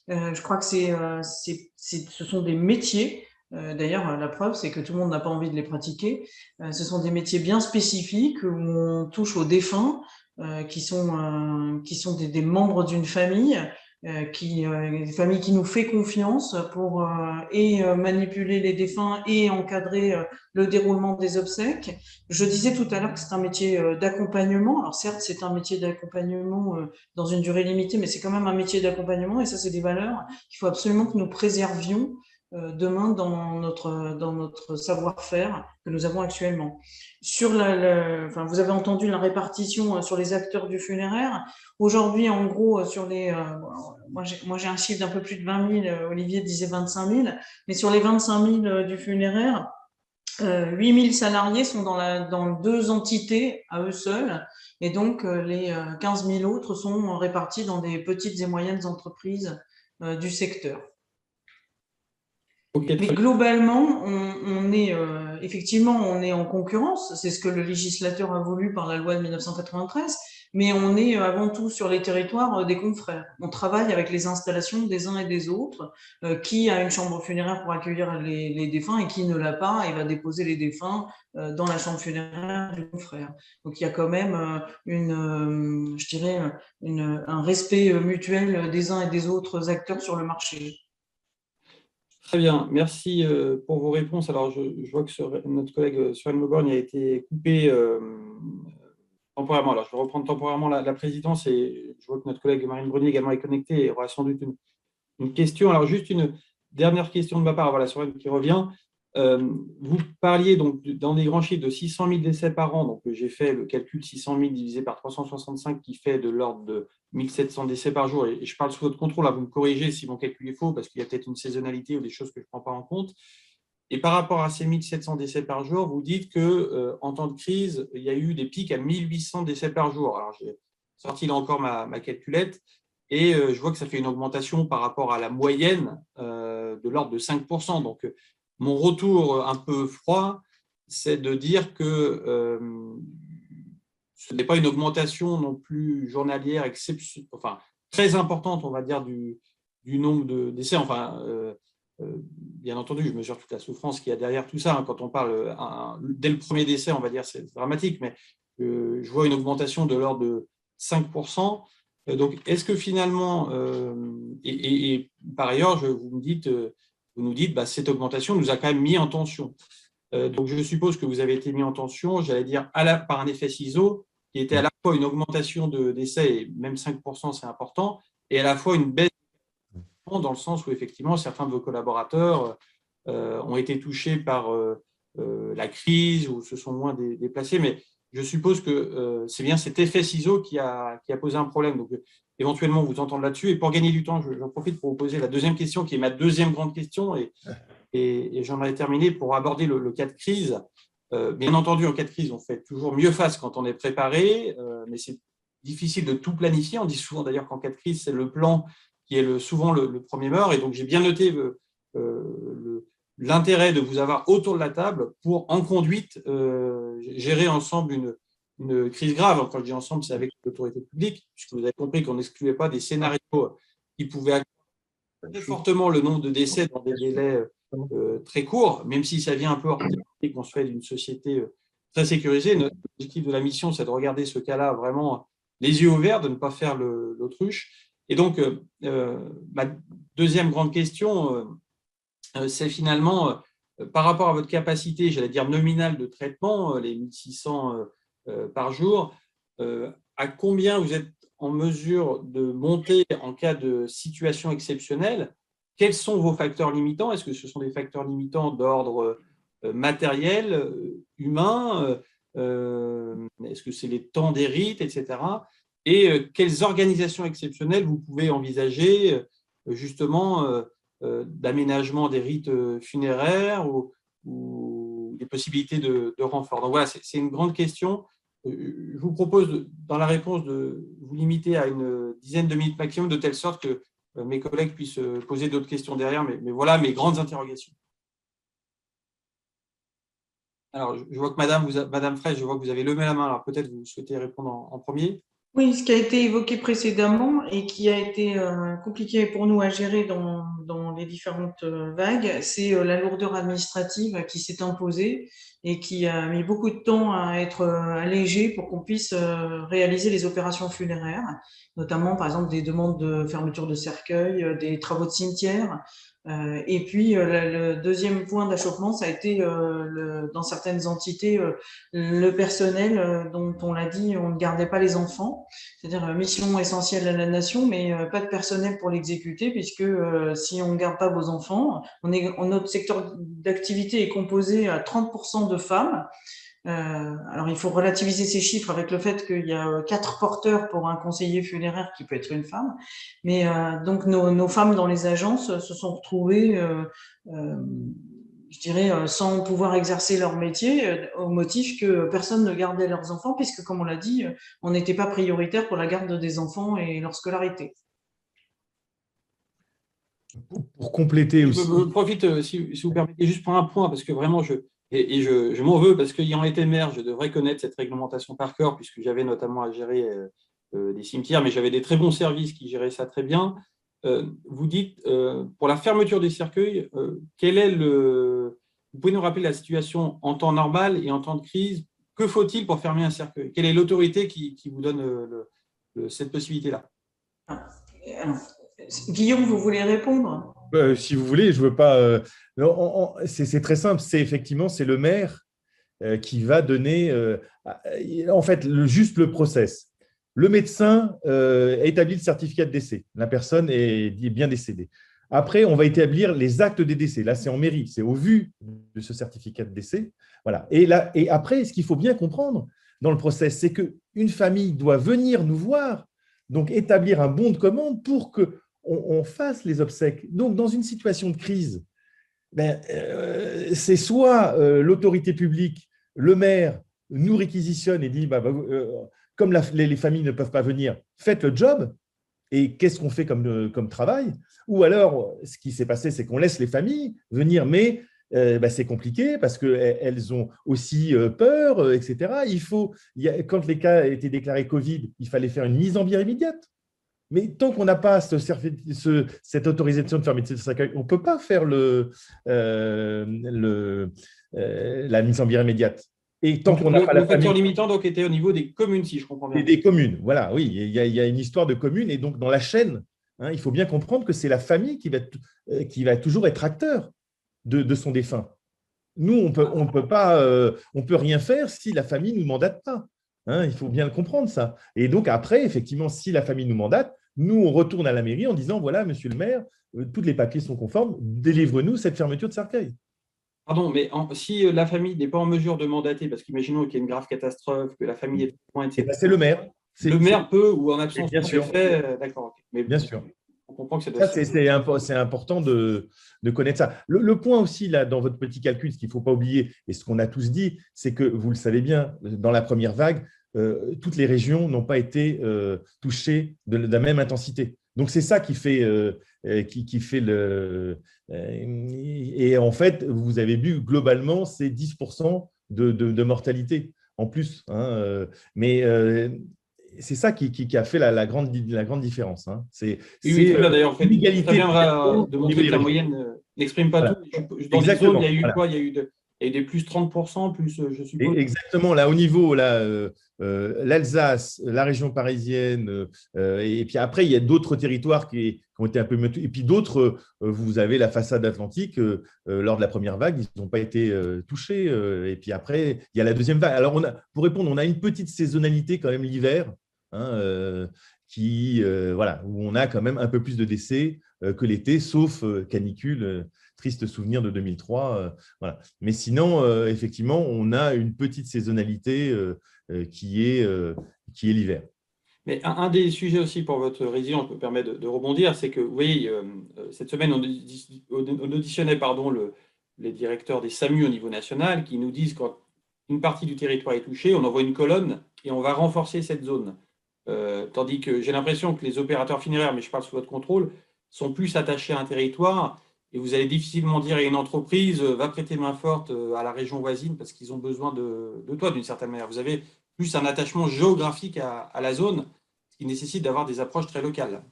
je crois que ce sont des métiers. D'ailleurs, la preuve, c'est que tout le monde n'a pas envie de les pratiquer. Ce sont des métiers bien spécifiques où on touche aux défunts, qui sont des membres d'une famille, une famille qui nous fait confiance pour manipuler les défunts et encadrer le déroulement des obsèques. Je disais tout à l'heure que c'est un métier d'accompagnement. Alors certes, c'est un métier d'accompagnement dans une durée limitée, mais c'est quand même un métier d'accompagnement, et ça, c'est des valeurs qu'il faut absolument que nous préservions demain dans notre savoir-faire que nous avons actuellement. Sur enfin, vous avez entendu la répartition sur les acteurs du funéraire. Aujourd'hui, en gros, sur moi j'ai un chiffre d'un peu plus de 20 000, Olivier disait 25 000, mais sur les 25 000 du funéraire, 8 000 salariés sont dans deux entités à eux seuls, et donc les 15 000 autres sont répartis dans des petites et moyennes entreprises du secteur. Okay, mais globalement, on est effectivement, on est en concurrence, c'est ce que le législateur a voulu par la loi de 1993, mais on est avant tout sur les territoires des confrères. On travaille avec les installations des uns et des autres, qui a une chambre funéraire pour accueillir les défunts et qui ne l'a pas et va déposer les défunts dans la chambre funéraire du confrère. Donc il y a quand même je dirais, un respect mutuel des uns et des autres acteurs sur le marché. Très bien, merci pour vos réponses. Alors, je vois que notre collègue Soren Mauborgne a été coupé temporairement. Alors, je vais reprendre temporairement la présidence, et je vois que notre collègue Marine Brunier également est connectée et aura sans doute une question. Alors, juste une dernière question de ma part. Voilà, Soren qui revient. Vous parliez donc dans des grands chiffres de 600 000 décès par an. Donc, j'ai fait le calcul 600 000 divisé par 365 qui fait de l'ordre de 1700 décès par jour. Et je parle sous votre contrôle. Là, vous me corrigez si mon calcul est faux, parce qu'il y a peut-être une saisonnalité ou des choses que je ne prends pas en compte. Et par rapport à ces 1700 décès par jour, vous dites qu'en temps de crise, il y a eu des pics à 1800 décès par jour. Alors, j'ai sorti là encore ma calculette. Et je vois que ça fait une augmentation par rapport à la moyenne de l'ordre de 5%. Donc, mon retour un peu froid, c'est de dire que ce n'est pas une augmentation non plus journalière enfin, très importante, on va dire, du nombre de décès. Enfin, bien entendu, je mesure toute la souffrance qu'il y a derrière tout ça. Hein. Quand on parle dès le premier décès, on va dire c'est dramatique, mais je vois une augmentation de l'ordre de 5%. Donc, est-ce que finalement, et par ailleurs, vous nous dites, bah, cette augmentation nous a quand même mis en tension. Donc, je suppose que vous avez été mis en tension, j'allais dire, par un effet ciseau, qui était à la fois une augmentation de décès, et même 5%, c'est important, et à la fois une baisse dans le sens où effectivement certains de vos collaborateurs ont été touchés par la crise ou se sont moins déplacés. Mais je suppose que c'est bien cet effet ciseau qui a posé un problème. Donc, éventuellement, vous entendre là-dessus. Et pour gagner du temps, j'en profite pour vous poser la deuxième question, qui est ma deuxième grande question. Et j'en ai terminé pour aborder le cas de crise. Bien entendu, en cas de crise, on fait toujours mieux face quand on est préparé, mais c'est difficile de tout planifier. On dit souvent d'ailleurs qu'en cas de crise, c'est le plan qui est souvent le premier meurt. Et donc, j'ai bien noté l'intérêt de vous avoir autour de la table pour, en conduite, gérer ensemble une crise grave. Quand je dis ensemble, c'est avec l'autorité publique, puisque vous avez compris qu'on n'excluait pas des scénarios qui pouvaient accroître très fortement le nombre de décès dans des délais très courts, même si ça vient un peu hors et qu'on se fait d'une société très sécurisée. Notre objectif de la mission, c'est de regarder ce cas-là vraiment les yeux ouverts, de ne pas faire l'autruche. Et donc, ma deuxième grande question, c'est finalement, par rapport à votre capacité, j'allais dire nominale de traitement, les 1600 par jour, à combien vous êtes en mesure de monter en cas de situation exceptionnelle? Quels sont vos facteurs limitants? Est-ce que ce sont des facteurs limitants d'ordre matériel, humain? Est-ce que c'est les temps des rites, etc. Et quelles organisations exceptionnelles vous pouvez envisager justement d'aménagement des rites funéraires ou des possibilités de renfort? Donc voilà, c'est une grande question. Je vous propose, dans la réponse, de vous limiter à une dizaine de minutes maximum, de telle sorte que mes collègues puissent poser d'autres questions derrière. Mais voilà mes grandes interrogations. Alors, je vois que Madame Fraisse, je vois que vous avez levé la main. Alors, peut-être vous souhaitez répondre en premier. Oui, ce qui a été évoqué précédemment et qui a été compliqué pour nous à gérer dans les différentes vagues, c'est la lourdeur administrative qui s'est imposée et qui a mis beaucoup de temps à être allégée pour qu'on puisse réaliser les opérations funéraires, notamment par exemple des demandes de fermeture de cercueil, des travaux de cimetière. Et puis le deuxième point d'achoppement, ça a été dans certaines entités le personnel dont on l'a dit, on ne gardait pas les enfants, c'est-à-dire mission essentielle à la nation, mais pas de personnel pour l'exécuter, puisque si on ne garde pas vos enfants, notre secteur d'activité est composé à 30% de femmes. Alors, il faut relativiser ces chiffres avec le fait qu'il y a 4 porteurs pour un conseiller funéraire qui peut être une femme. Mais donc, nos femmes dans les agences se sont retrouvées, je dirais, sans pouvoir exercer leur métier au motif que personne ne gardait leurs enfants, puisque, comme on l'a dit, on n'était pas prioritaire pour la garde des enfants et leur scolarité. Pour compléter aussi. Je profite, si vous permettez, juste pour un point, parce que vraiment, je m'en veux, parce qu'ayant été maire, je devrais connaître cette réglementation par cœur, puisque j'avais notamment à gérer des cimetières, mais j'avais des très bons services qui géraient ça très bien. Vous dites, pour la fermeture des cercueils, quel est vous pouvez nous rappeler la situation en temps normal et en temps de crise? Que faut-il pour fermer un cercueil? Quelle est l'autorité qui vous donne cette possibilité-là? Guillaume, vous voulez répondre? Si vous voulez, je veux pas. C'est très simple. C'est effectivement, c'est le maire qui va donner, en fait, juste le process. Le médecin établit le certificat de décès. La personne est bien décédée. Après, on va établir les actes des décès. Là, c'est en mairie. C'est au vu de ce certificat de décès. Voilà. Et après, ce qu'il faut bien comprendre dans le process, c'est qu'une famille doit venir nous voir, donc établir un bon de commande pour que on fasse les obsèques. Donc, dans une situation de crise, c'est soit l'autorité publique, le maire, nous réquisitionne et dit comme les familles ne peuvent pas venir, faites le job. Et qu'est-ce qu'on fait comme travail? Ou alors, ce qui s'est passé, c'est qu'on laisse les familles venir, mais c'est compliqué parce qu'elles ont aussi peur, etc. Quand les cas étaient déclarés Covid, il fallait faire une mise en bière immédiate. Mais tant qu'on n'a pas cette autorisation de fermeture de cercueil, on ne peut pas faire la mise en bière immédiate. Et tant qu'on n'a pas le facteur limitant donc, était au niveau des communes, si je comprends bien. Des communes, voilà, oui. Il y a une histoire de communes. Et donc, dans la chaîne, il faut bien comprendre que c'est la famille qui va toujours être acteur de son défunt. Nous, on peut rien faire si la famille ne nous mandate pas. Hein, il faut bien le comprendre, ça. Et donc, après, effectivement, si la famille nous mandate, nous, on retourne à la mairie en disant, voilà, monsieur le maire, tous les papiers sont conformes, délivrez-nous cette fermeture de cercueil. Pardon, mais si la famille n'est pas en mesure de mandater, parce qu'imaginons qu'il y a une grave catastrophe, que la famille est loin, Et etc., ben, c'est le maire. le maire peut, ou en absence Bien du sûr, préfet, d'accord. Ok. Mais bien sûr. on comprend que ça doit Ça, se faire. c'est important de connaître ça. Le point aussi, là, dans votre petit calcul, ce qu'il ne faut pas oublier, et ce qu'on a tous dit, c'est que, vous le savez bien, dans la première vague, toutes les régions n'ont pas été touchées de la même intensité. Donc, c'est ça qui fait, qui fait le… et en fait, vous avez vu, globalement, c'est 10% de mortalité en plus. Hein, mais c'est ça qui a fait la grande différence. Hein. C'est Oui, très bien. D'ailleurs, en fait, c'est très l'inégalité bien de au niveau montrer que des la régions. moyenne n'exprime pas Voilà. tout. Dans les zones, il y a Exactement. eu Voilà. quoi? Il y a eu des plus 30%, plus, je suppose. Exactement. Là, au niveau, là, l'Alsace, la région parisienne, et puis après, il y a d'autres territoires qui ont été un peu… Et puis d'autres, vous avez la façade atlantique, lors de la première vague, ils n'ont pas été touchés. Et puis après, il y a la deuxième vague. Alors, pour répondre, on a une petite saisonnalité quand même l'hiver, hein, voilà, où on a quand même un peu plus de décès que l'été, sauf canicule, triste souvenir de 2003. Voilà. Mais sinon, effectivement, on a une petite saisonnalité qui est l'hiver. Mais un des sujets aussi pour votre région, je me permets de rebondir, c'est que, vous voyez, cette semaine, on auditionnait les directeurs des SAMU au niveau national qui nous disent quand une partie du territoire est touchée, on envoie une colonne et on va renforcer cette zone. Tandis que j'ai l'impression que les opérateurs funéraires, mais je parle sous votre contrôle, sont plus attachés à un territoire et vous allez difficilement dire à une entreprise va prêter main forte à la région voisine parce qu'ils ont besoin de toi d'une certaine manière. Vous avez plus un attachement géographique à la zone, ce qui nécessite d'avoir des approches très locales.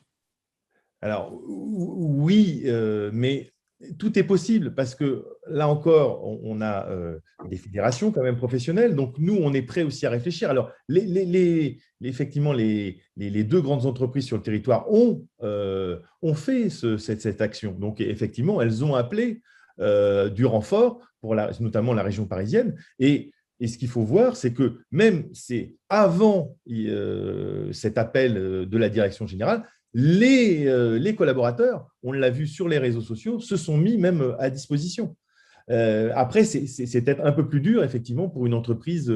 Alors, oui, mais tout est possible parce que là encore, on a des fédérations quand même professionnelles. Donc, nous, on est prêts aussi à réfléchir. Alors, effectivement, les deux grandes entreprises sur le territoire ont fait cette action. Donc, effectivement, elles ont appelé du renfort pour notamment la région parisienne. Et ce qu'il faut voir, c'est que même c'est avant cet appel de la direction générale, les collaborateurs, on l'a vu sur les réseaux sociaux, se sont mis même à disposition. Après, c'est peut-être un peu plus dur, effectivement, pour une entreprise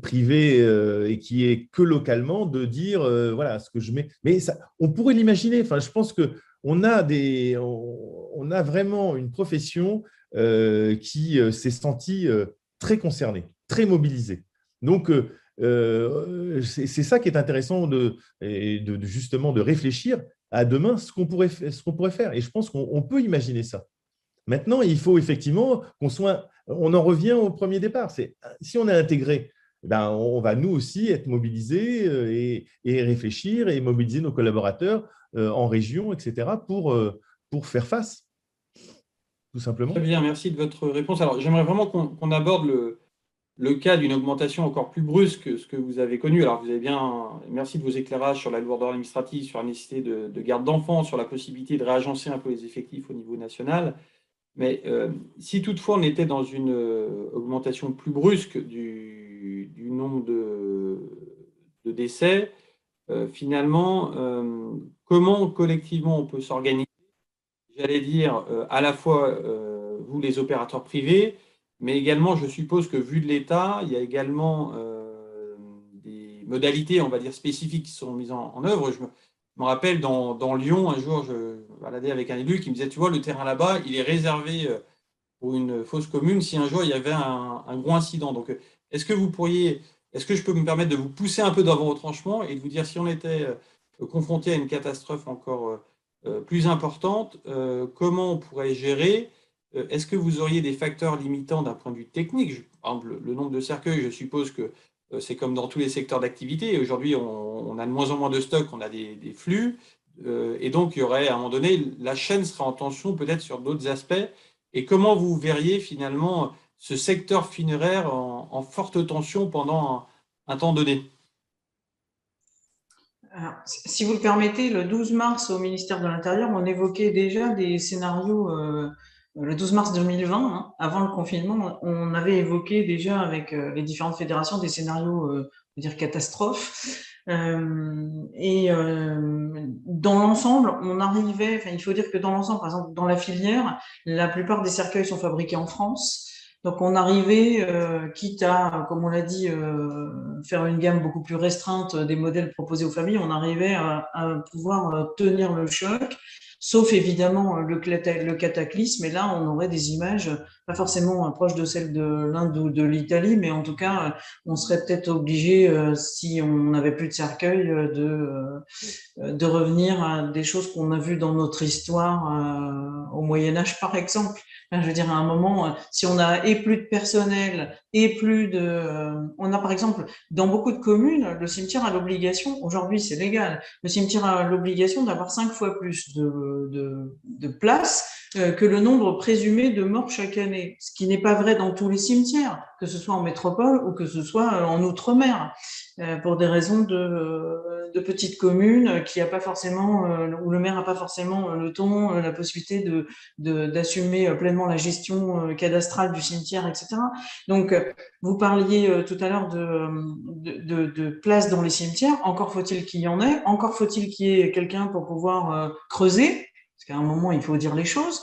privée et qui est que localement, de dire, voilà, ce que je mets. Mais ça, on pourrait l'imaginer. Enfin, je pense qu'on a, on a vraiment une profession qui s'est sentie très concernée, très mobilisée. Donc, c'est ça qui est intéressant justement de réfléchir à demain ce qu'on pourrait faire. Et je pense qu'on peut imaginer ça. Maintenant, il faut effectivement on en revient au premier départ. Si on est intégré, ben, on va nous aussi être mobilisés et réfléchir et mobiliser nos collaborateurs en région, etc., pour faire face, tout simplement. Très bien, merci de votre réponse. Alors, j'aimerais vraiment qu'on aborde le cas d'une augmentation encore plus brusque que ce que vous avez connu. Alors, vous avez bien, merci de vos éclairages sur la lourdeur administrative, sur la nécessité de garde d'enfants, sur la possibilité de réagencer un peu les effectifs au niveau national. Mais si toutefois on était dans une augmentation plus brusque du nombre de décès, finalement, comment collectivement on peut s'organiser? J'allais dire à la fois vous les opérateurs privés, mais également je suppose que vu de l'État, il y a également des modalités, on va dire, spécifiques qui sont mises en œuvre. Je me rappelle dans Lyon, un jour, je me baladais avec un élu qui me disait, tu vois, le terrain là-bas, il est réservé pour une fosse commune si un jour il y avait un gros incident. Donc, est-ce que je peux me permettre de vous pousser un peu dans vos retranchements et de vous dire si on était confronté à une catastrophe encore plus importante, comment on pourrait gérer? Est-ce que vous auriez des facteurs limitants d'un point de vue technique? Par exemple, le nombre de cercueils, je suppose que c'est comme dans tous les secteurs d'activité. Aujourd'hui, on a de moins en moins de stocks, on a des flux. Et donc, il y aurait, à un moment donné, la chaîne sera en tension peut-être sur d'autres aspects. Et comment vous verriez finalement ce secteur funéraire en forte tension pendant un temps donné? Alors, si vous le permettez, le 12 mars au ministère de l'Intérieur, on évoquait déjà des scénarios le 12 mars 2020, hein, avant le confinement, on avait évoqué déjà avec les différentes fédérations des scénarios, on va dire catastrophes. Dans l'ensemble, on arrivait, enfin, il faut dire que dans l'ensemble, par exemple, dans la filière, la plupart des cercueils sont fabriqués en France. Donc, on arrivait, quitte à, comme on l'a dit, faire une gamme beaucoup plus restreinte des modèles proposés aux familles, on arrivait à pouvoir tenir le choc, sauf évidemment le cataclysme. Et là, on aurait des images pas forcément proches de celles de l'Inde ou de l'Italie, mais en tout cas, on serait peut-être obligé, si on n'avait plus de cercueil, de revenir à des choses qu'on a vues dans notre histoire au Moyen-Âge, par exemple. Enfin, je veux dire, à un moment, si on a et plus de personnel et plus de... on a, par exemple, dans beaucoup de communes, le cimetière a l'obligation, aujourd'hui c'est légal, le cimetière a l'obligation d'avoir 5 fois plus de place que le nombre présumé de morts chaque année. Ce qui n'est pas vrai dans tous les cimetières, que ce soit en métropole ou que ce soit en outre-mer, pour des raisons de petites communes qui a pas forcément, où le maire n'a pas forcément le temps, la possibilité d'assumer pleinement la gestion cadastrale du cimetière, etc. Donc, vous parliez tout à l'heure de place dans les cimetières. Encore faut-il qu'il y en ait. Encore faut-il qu'il y ait quelqu'un pour pouvoir creuser. Parce qu'à un moment, il faut dire les choses.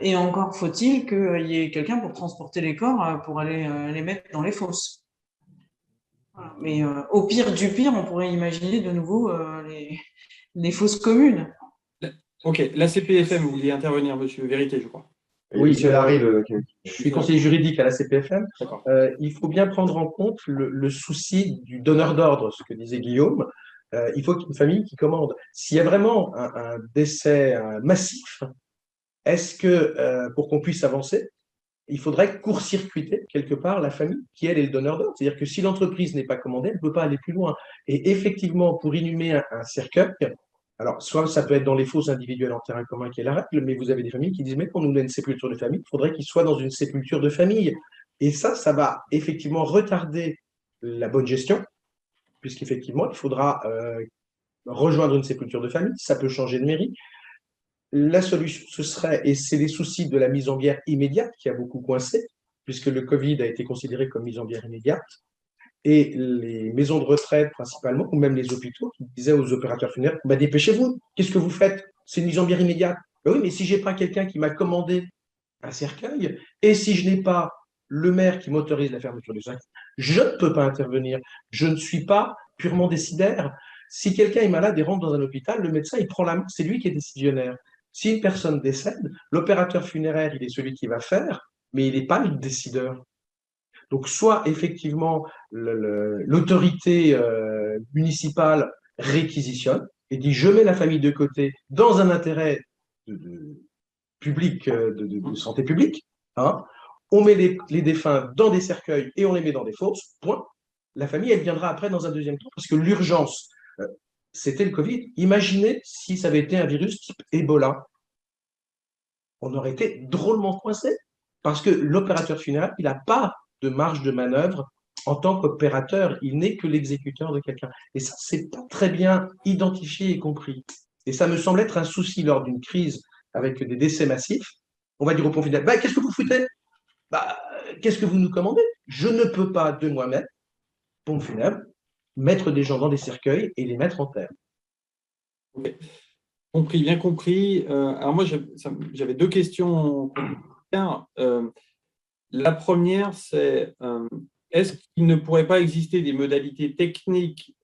Et encore faut-il qu'il y ait quelqu'un pour transporter les corps pour aller les mettre dans les fosses. Voilà. Mais au pire du pire, on pourrait imaginer de nouveau les fosses communes. Ok, la CPFM, vous vouliez intervenir, monsieur Vérité, je crois. Oui, ça arrive. je suis conseiller juridique à la CPFM. D'accord. Il faut bien prendre en compte le souci du donneur d'ordre, ce que disait Guillaume. Il faut qu'une famille qui commande. S'il y a vraiment un décès massif, est-ce que pour qu'on puisse avancer, il faudrait court-circuiter quelque part la famille qui, elle, est le donneur d'ordre. C'est-à-dire que si l'entreprise n'est pas commandée, elle ne peut pas aller plus loin. Et effectivement, pour inhumer un cercueil, alors soit ça peut être dans les fosses individuelles en terrain commun qui est la règle, mais vous avez des familles qui disent, mais quand on nous donne une sépulture de famille, il faudrait qu'il soit dans une sépulture de famille. Et ça va effectivement retarder la bonne gestion, puisqu'effectivement, il faudra rejoindre une sépulture de famille, ça peut changer de mairie. La solution, ce serait, et c'est les soucis de la mise en bière immédiate qui a beaucoup coincé, puisque le Covid a été considéré comme mise en bière immédiate, et les maisons de retraite principalement, ou même les hôpitaux, qui disaient aux opérateurs funéraires, bah, dépêchez-vous, qu'est-ce que vous faites? C'est une mise en bière immédiate. Bah oui, mais si j'ai pas quelqu'un qui m'a commandé un cercueil, et si je n'ai pas le maire qui m'autorise la fermeture du cercueil, je ne peux pas intervenir. Je ne suis pas purement décidaire. Si quelqu'un est malade et rentre dans un hôpital, le médecin, il prend la main, c'est lui qui est décisionnaire. Si une personne décède, l'opérateur funéraire, il est celui qui va faire, mais il n'est pas le décideur. Donc, soit effectivement, l'autorité municipale réquisitionne et dit je mets la famille de côté dans un intérêt public, de santé publique. Hein. On met les défunts dans des cercueils et on les met dans des fosses. Point. La famille, elle viendra après dans un deuxième temps parce que l'urgence, c'était le Covid. Imaginez si ça avait été un virus type Ebola. On aurait été drôlement coincé parce que l'opérateur funéraire, il n'a pas de marge de manœuvre en tant qu'opérateur. Il n'est que l'exécuteur de quelqu'un. Et ça, c'est pas très bien identifié et compris. Et ça me semble être un souci lors d'une crise avec des décès massifs. On va dire au pont final, bah, qu'est-ce que vous foutez? Bah, qu'est-ce que vous nous commandez? Je ne peux pas de moi-même, pompe funèbre, mettre des gens dans des cercueils et les mettre en terre. Okay. Compris, bien compris. Alors moi, j'avais deux questions. La première, c'est est-ce qu'il ne pourrait pas exister des modalités techniques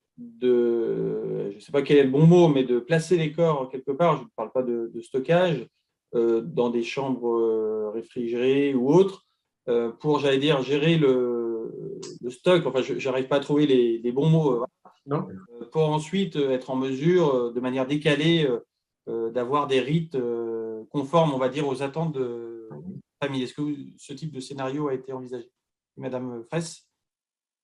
je ne sais pas quel est le bon mot, mais de placer les corps quelque part, je ne parle pas de stockage, dans des chambres réfrigérées ou autres, pour, j'allais dire, gérer le stock. Enfin, je n'arrive pas à trouver les bons mots. Non. Pour ensuite être en mesure, de manière décalée, d'avoir des rites conformes, on va dire, aux attentes de la famille. Est-ce que ce type de scénario a été envisagé? Madame Fraisse?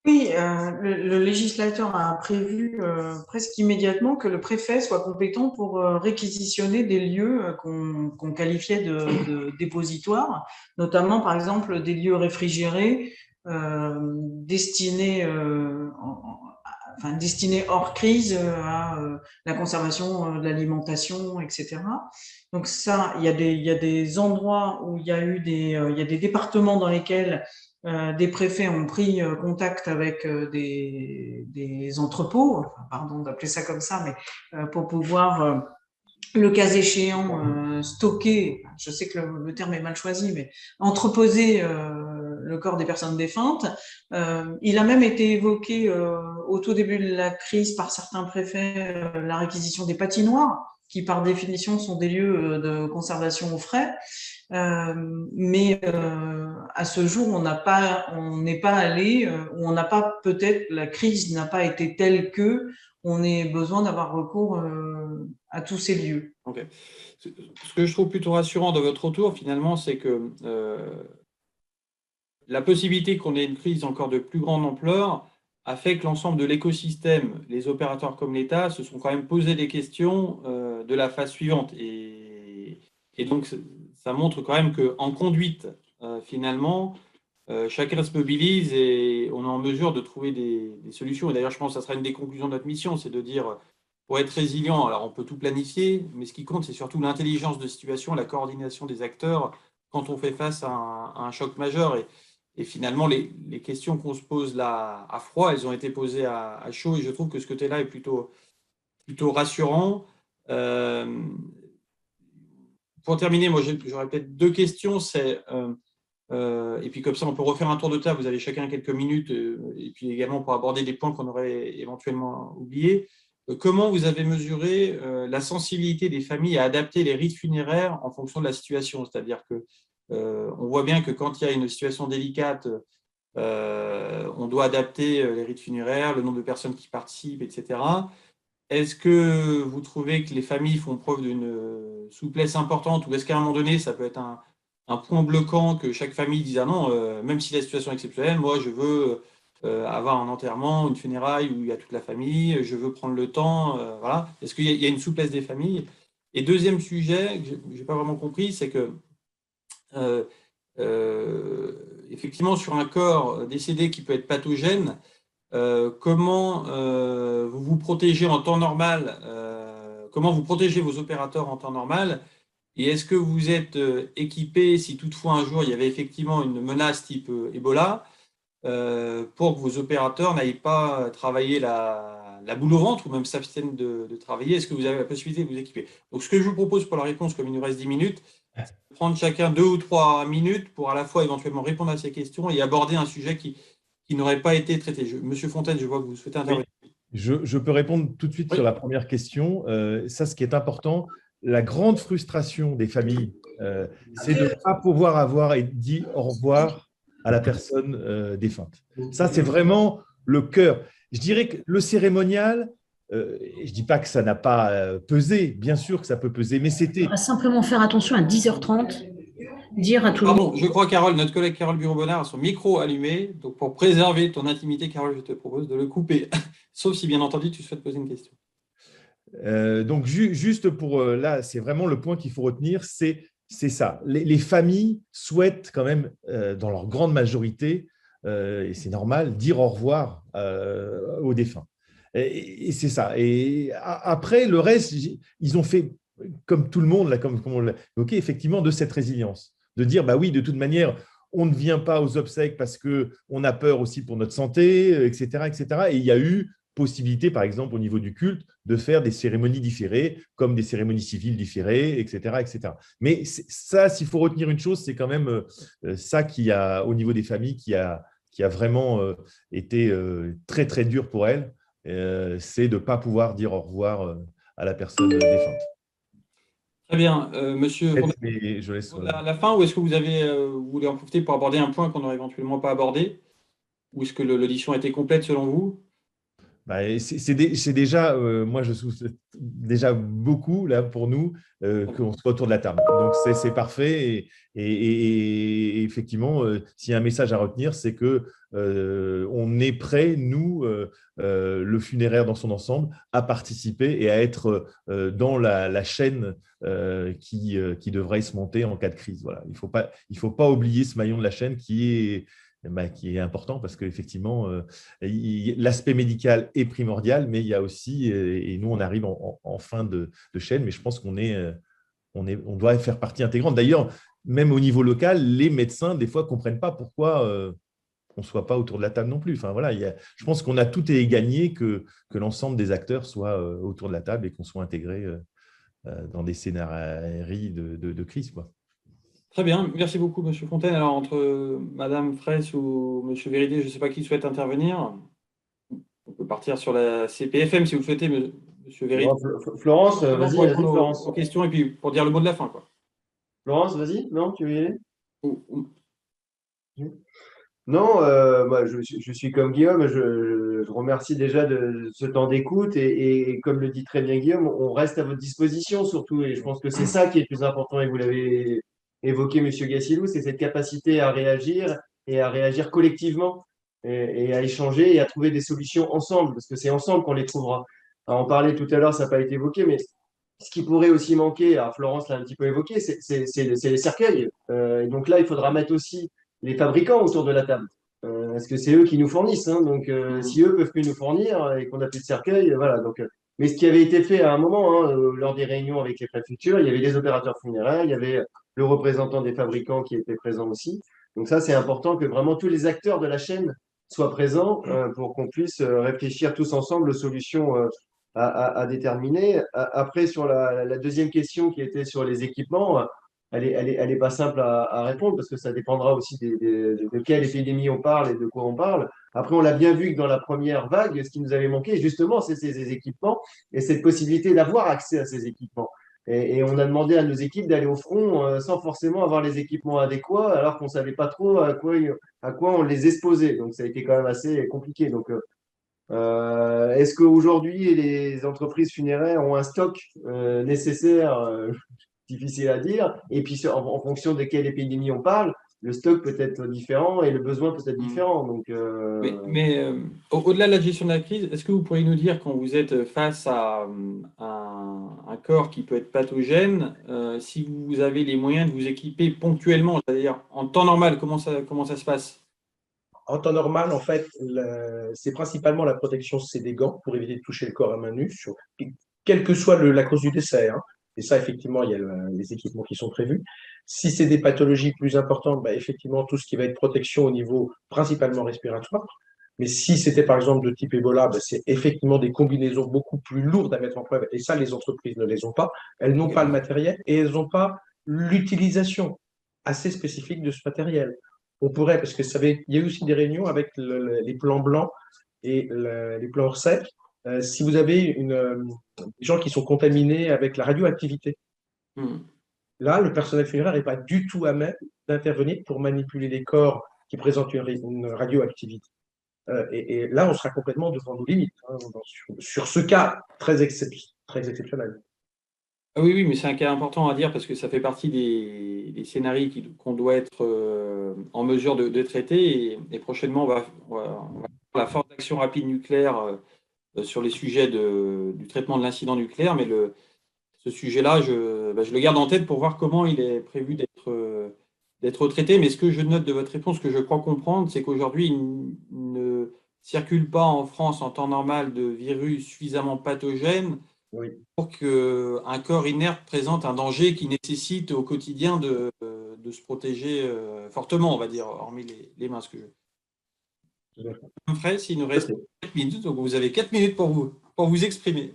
Oui, le législateur a prévu presque immédiatement que le préfet soit compétent pour réquisitionner des lieux qu'on qualifiait de dépositoires, notamment par exemple des lieux réfrigérés destinés destinés hors crise à la conservation de l'alimentation, etc. Donc ça, il y a des endroits où il y a eu il y a des départements dans lesquels des préfets ont pris contact avec des entrepôts, pardon d'appeler ça comme ça, mais pour pouvoir le cas échéant, stocker, je sais que le terme est mal choisi, mais entreposer le corps des personnes défuntes. Il a même été évoqué au tout début de la crise par certains préfets la réquisition des patinoires, qui par définition sont des lieux de conservation au frais. Mais à ce jour, on n'est pas allé, on n'a pas, peut-être, la crise n'a pas été telle que on ait besoin d'avoir recours à tous ces lieux. Okay. Ce que je trouve plutôt rassurant dans votre retour, finalement, c'est que la possibilité qu'on ait une crise encore de plus grande ampleur a fait que l'ensemble de l'écosystème, les opérateurs comme l'État, se sont quand même posé des questions de la phase suivante. Et donc, ça montre quand même qu'en conduite, finalement, chacun se mobilise et on est en mesure de trouver des solutions. Et d'ailleurs, je pense que ça sera une des conclusions de notre mission, c'est de dire, pour être résilient, alors on peut tout planifier, mais ce qui compte, c'est surtout l'intelligence de situation, la coordination des acteurs quand on fait face à un choc majeur. Et finalement, les questions qu'on se pose là à froid, elles ont été posées à chaud, et je trouve que ce côté-là est plutôt rassurant. Pour terminer, moi, j'aurais peut-être deux questions. Et puis comme ça, on peut refaire un tour de table. Vous avez chacun quelques minutes, et puis également pour aborder des points qu'on aurait éventuellement oubliés. Comment vous avez mesuré la sensibilité des familles à adapter les rites funéraires en fonction de la situation? C'est-à-dire que on voit bien que quand il y a une situation délicate, on doit adapter les rites funéraires, le nombre de personnes qui participent, etc. Est-ce que vous trouvez que les familles font preuve d'une souplesse importante, ou est-ce qu'à un moment donné, ça peut être un point bloquant que chaque famille dise « Ah non, même si la situation est exceptionnelle, moi je veux avoir un enterrement, une funéraille où il y a toute la famille, je veux prendre le temps. » Voilà. Est-ce qu'il y a une souplesse des familles? Et deuxième sujet, que je n'ai pas vraiment compris, c'est que effectivement, sur un corps décédé qui peut être pathogène, comment vous vous protégez en temps normal, comment vous protégez vos opérateurs en temps normal, et est-ce que vous êtes équipé, si toutefois un jour il y avait effectivement une menace type Ebola, pour que vos opérateurs n'aillent pas travailler la boule au ventre ou même s'abstiennent de travailler? Est-ce que vous avez la possibilité de vous équiper? Donc ce que je vous propose pour la réponse, comme il nous reste 10 minutes, c'est de prendre chacun 2 ou 3 minutes pour à la fois éventuellement répondre à ces questions et aborder un sujet qui n'aurait pas été traité. Monsieur Fontaine, je vois que vous souhaitez intervenir. Oui. Je peux répondre tout de suite sur la première question. Ça, ce qui est important, la grande frustration des familles, c'est de ne pas pouvoir avoir et dit au revoir à la personne défunte. Ça, c'est vraiment le cœur. Je dirais que le cérémonial, je ne dis pas que ça n'a pas pesé, bien sûr que ça peut peser, mais c'était… On va simplement faire attention à 10h30. Dire à tout le monde. Pardon, je crois, Carole, notre collègue Carole Bureau-Bonnard a son micro allumé. Donc, pour préserver ton intimité, Carole, je te propose de le couper. Sauf si, bien entendu, tu souhaites poser une question. Donc, juste pour là, c'est vraiment le point qu'il faut retenir, c'est ça. Les familles souhaitent quand même, dans leur grande majorité, et c'est normal, dire au revoir aux défunts. Et c'est ça. Et après, le reste, ils ont fait, comme tout le monde, là, comme on l'a évoqué, effectivement, de cette résilience. De dire, bah oui, de toute manière, on ne vient pas aux obsèques parce qu'on a peur aussi pour notre santé, etc., etc. Et il y a eu possibilité, par exemple, au niveau du culte, de faire des cérémonies différées, comme des cérémonies civiles différées, etc., etc. Mais ça, s'il faut retenir une chose, c'est quand même ça qui a, au niveau des familles, qui a vraiment été très, très dur pour elles, c'est de ne pas pouvoir dire au revoir à la personne défunte. Très bien. Monsieur, je laisse la fin, ou est-ce que vous voulez en profiter pour aborder un point qu'on n'aurait éventuellement pas abordé? Ou est-ce que l'audition a été complète selon vous? C'est déjà, moi je souhaite déjà beaucoup là pour nous qu'on soit autour de la table. Donc c'est parfait et effectivement, s'il y a un message à retenir, c'est que on est prêt, nous, le funéraire dans son ensemble, à participer et à être dans la chaîne qui devrait se monter en cas de crise. Voilà. Il faut pas oublier ce maillon de la chaîne qui est qui est important parce qu'effectivement, l'aspect médical est primordial, mais il y a aussi, et nous on arrive en fin de chaîne, mais je pense on doit faire partie intégrante. D'ailleurs, même au niveau local, les médecins, des fois, ne comprennent pas pourquoi on ne soit pas autour de la table non plus. Enfin, voilà, je pense qu'on a tout est gagné que l'ensemble des acteurs soient autour de la table et qu'on soit intégrés dans des scénarios de crise, quoi. Très bien, merci beaucoup, Monsieur Fontaine. Alors, entre Madame Fraisse ou Monsieur Vérité, je ne sais pas qui souhaite intervenir. On peut partir sur la CPFM si vous le souhaitez, Monsieur Vérité. Florence, vas-y, Florence. Aux questions et puis pour dire le mot de la fin, quoi. Florence, vas-y. Non, tu veux y aller? Ou- Non, moi, je suis comme Guillaume, je remercie déjà de ce temps d'écoute et comme le dit très bien Guillaume, on reste à votre disposition surtout et je pense que c'est ça qui est le plus important et vous l'avez évoqué, Monsieur Gassilou, c'est cette capacité à réagir et à réagir collectivement et à échanger et à trouver des solutions ensemble parce que c'est ensemble qu'on les trouvera. Alors, on parlait tout à l'heure, ça n'a pas été évoqué, mais ce qui pourrait aussi manquer, alors Florence l'a un petit peu évoqué, c'est les cercueils. Et donc là, il faudra mettre aussi les fabricants autour de la table. Parce que c'est eux qui nous fournissent. Hein. Donc, si eux peuvent plus nous fournir et qu'on n'a plus de cercueil, voilà. Donc, mais ce qui avait été fait à un moment, hein, lors des réunions avec les préfectures, il y avait des opérateurs funéraires, il y avait le représentant des fabricants qui était présent aussi. Donc ça, c'est important que vraiment tous les acteurs de la chaîne soient présents pour qu'on puisse réfléchir tous ensemble aux solutions à déterminer. Après, sur la deuxième question qui était sur les équipements, elle est pas simple à répondre parce que ça dépendra aussi de quelle épidémie on parle et de quoi on parle. Après, on l'a bien vu que dans la première vague, ce qui nous avait manqué, justement, c'est ces équipements et cette possibilité d'avoir accès à ces équipements. Et on a demandé à nos équipes d'aller au front sans forcément avoir les équipements adéquats, alors qu'on ne savait pas trop à quoi on les exposait. Donc, ça a été quand même assez compliqué. Donc, est-ce qu'aujourd'hui, les entreprises funéraires ont un stock nécessaire difficile à dire. Et puis, en fonction de quelle épidémie on parle, le stock peut être différent et le besoin peut être différent. Donc, Mais au-delà de la gestion de la crise, est-ce que vous pourriez nous dire quand vous êtes face à un corps qui peut être pathogène, si vous avez les moyens de vous équiper ponctuellement, c'est-à-dire en temps normal, comment ça se passe? En temps normal, en fait, c'est principalement la protection, c'est des gants pour éviter de toucher le corps à main nue, quelle que soit la cause du décès. Hein. Et ça, effectivement, il y a les équipements qui sont prévus. Si c'est des pathologies plus importantes, bah, effectivement, tout ce qui va être protection au niveau principalement respiratoire. Mais si c'était par exemple de type Ebola, bah, c'est effectivement des combinaisons beaucoup plus lourdes à mettre en preuve. Et ça, les entreprises ne les ont pas. Elles n'ont pas le matériel et elles n'ont pas l'utilisation assez spécifique de ce matériel. On pourrait, parce que il y a eu aussi des réunions avec les plans blancs et les plans ORSEC. Si vous avez des gens qui sont contaminés avec la radioactivité, là, le personnel funéraire n'est pas du tout à même d'intervenir pour manipuler les corps qui présentent une radioactivité. Et là, on sera complètement devant nos limites hein, sur ce cas très exceptionnel. Oui, oui, mais c'est un cas important à dire parce que ça fait partie des scénarios qu'on doit être en mesure de traiter. Et prochainement, on va faire la force d'action rapide nucléaire sur les sujets du traitement de l'incident nucléaire. Mais ce sujet-là, je le garde en tête pour voir comment il est prévu d'être traité. Mais ce que je note de votre réponse, ce que je crois comprendre, c'est qu'aujourd'hui, il ne circule pas en France en temps normal de virus suffisamment pathogènes pour qu'un corps inerte présente un danger qui nécessite au quotidien de se protéger fortement, on va dire, hormis les masques. Fraisse, il nous reste 4 minutes, donc vous avez 4 minutes pour vous exprimer.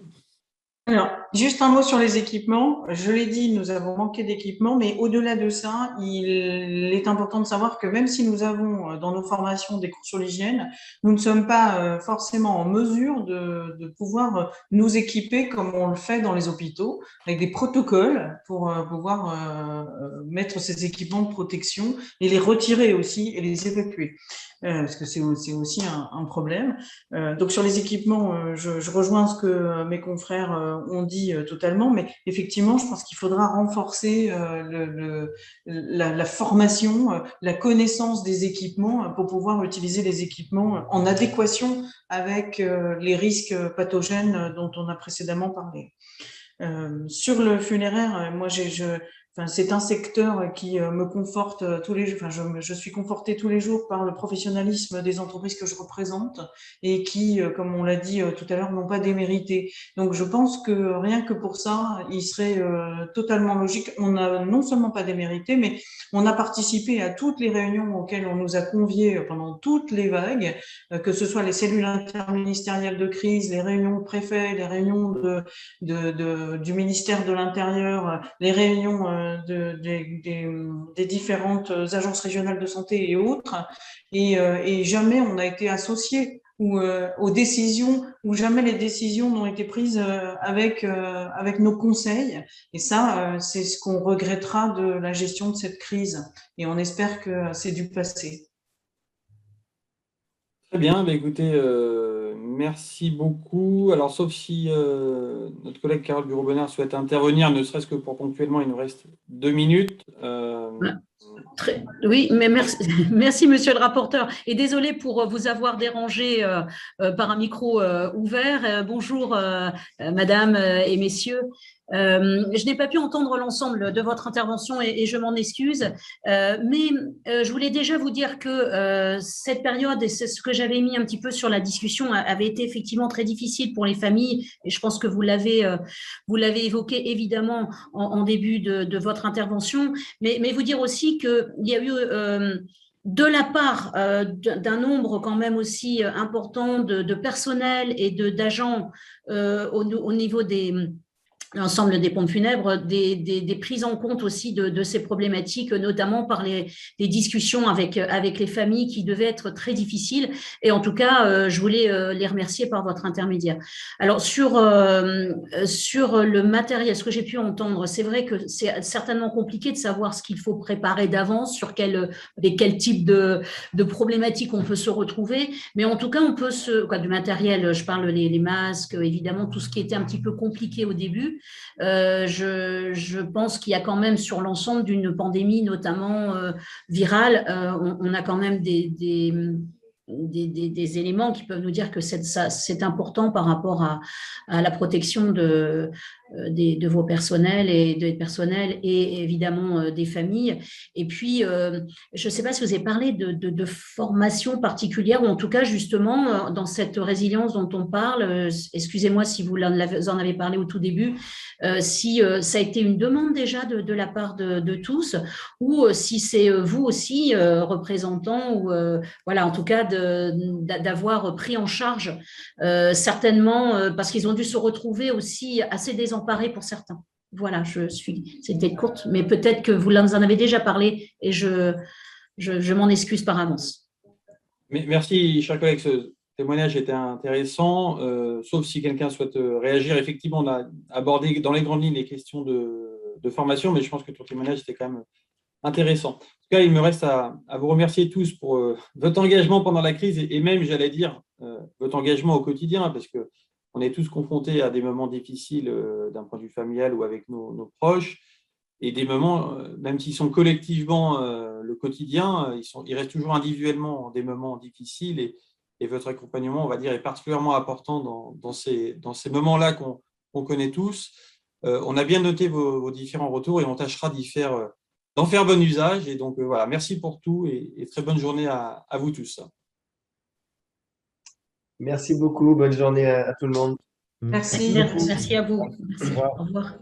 Alors, juste un mot sur les équipements. Je l'ai dit, nous avons manqué d'équipements, mais au-delà de ça, il est important de savoir que même si nous avons dans nos formations des cours sur l'hygiène, nous ne sommes pas forcément en mesure de pouvoir nous équiper comme on le fait dans les hôpitaux, avec des protocoles pour pouvoir mettre ces équipements de protection et les retirer aussi et les évacuer. Parce que c'est aussi un problème. Donc sur les équipements, je rejoins ce que mes confrères ont dit totalement, mais effectivement, je pense qu'il faudra renforcer la formation, la connaissance des équipements pour pouvoir utiliser les équipements en adéquation avec les risques pathogènes dont on a précédemment parlé. Sur le funéraire, moi enfin, c'est un secteur qui me conforte tous les jours. Enfin, je suis confortée tous les jours par le professionnalisme des entreprises que je représente et qui, comme on l'a dit tout à l'heure, n'ont pas démérité. Donc, je pense que rien que pour ça, il serait totalement logique. On n'a non seulement pas démérité, mais on a participé à toutes les réunions auxquelles on nous a conviés pendant toutes les vagues, que ce soit les cellules interministérielles de crise, les réunions de préfets, les réunions du ministère de l'Intérieur, les réunions des différentes agences régionales de santé et autres, et jamais on a été associé aux décisions, ou jamais les décisions n'ont été prises avec nos conseils. Et ça, c'est ce qu'on regrettera de la gestion de cette crise. Et on espère que c'est du passé. Très bien, bah, écoutez, merci beaucoup. Alors, sauf si notre collègue Carole Bureau-Bonnard souhaite intervenir, ne serait-ce que pour ponctuellement, il nous reste 2 minutes. Oui, mais merci, merci, monsieur le rapporteur. Et désolé pour vous avoir dérangé par un micro ouvert. Bonjour, madame et messieurs. Je n'ai pas pu entendre l'ensemble de votre intervention et je m'en excuse. Mais je voulais déjà vous dire que cette période, et c'est ce que j'avais mis un petit peu sur la discussion, avait été effectivement très difficile pour les familles. Et je pense que vous l'avez évoqué évidemment en début de votre intervention. Mais vous dire aussi qu'il y a eu de la part d'un nombre quand même aussi important de personnel et d'agents au niveau l'ensemble des pompes funèbres, des prises en compte aussi de ces problématiques, notamment par les discussions avec les familles qui devaient être très difficiles. Et en tout cas, je voulais les remercier par votre intermédiaire. Alors, sur le matériel, ce que j'ai pu entendre, c'est vrai que c'est certainement compliqué de savoir ce qu'il faut préparer d'avance, sur quel type de problématiques on peut se retrouver. Mais en tout cas, on peut du matériel, je parle les masques, évidemment, tout ce qui était un petit peu compliqué au début. Je pense qu'il y a quand même sur l'ensemble d'une pandémie, notamment virale, on a quand même des éléments qui peuvent nous dire que c'est important par rapport à la protection de vos personnels et des personnels et évidemment des familles. Et puis, je ne sais pas si vous avez parlé de formation particulière, ou en tout cas justement dans cette résilience dont on parle, excusez-moi si vous en avez parlé au tout début, si ça a été une demande déjà de la part de tous, ou si c'est vous aussi, représentants, ou voilà, en tout cas d'avoir pris en charge certainement, parce qu'ils ont dû se retrouver aussi assez désemparés pour certains. Voilà, c'était courte, mais peut-être que vous en avez déjà parlé et je m'en excuse par avance. Merci, chers collègues. Ce témoignage était intéressant, sauf si quelqu'un souhaite réagir. Effectivement, on a abordé dans les grandes lignes les questions de formation, mais je pense que ton témoignage était quand même intéressant. En tout cas, il me reste à vous remercier tous pour votre engagement pendant la crise et même, j'allais dire, votre engagement au quotidien, parce qu'on est tous confrontés à des moments difficiles d'un point de vue familial ou avec nos proches, et des moments, même s'ils sont collectivement le quotidien, ils restent toujours individuellement des moments difficiles, et votre accompagnement, on va dire, est particulièrement important dans ces moments-là qu'on connaît tous. On a bien noté vos différents retours et on tâchera d'en faire bon usage. Et donc, voilà, merci pour tout et très bonne journée à vous tous. Merci beaucoup. Bonne journée à tout le monde. Merci. Merci à vous. Merci. Au revoir.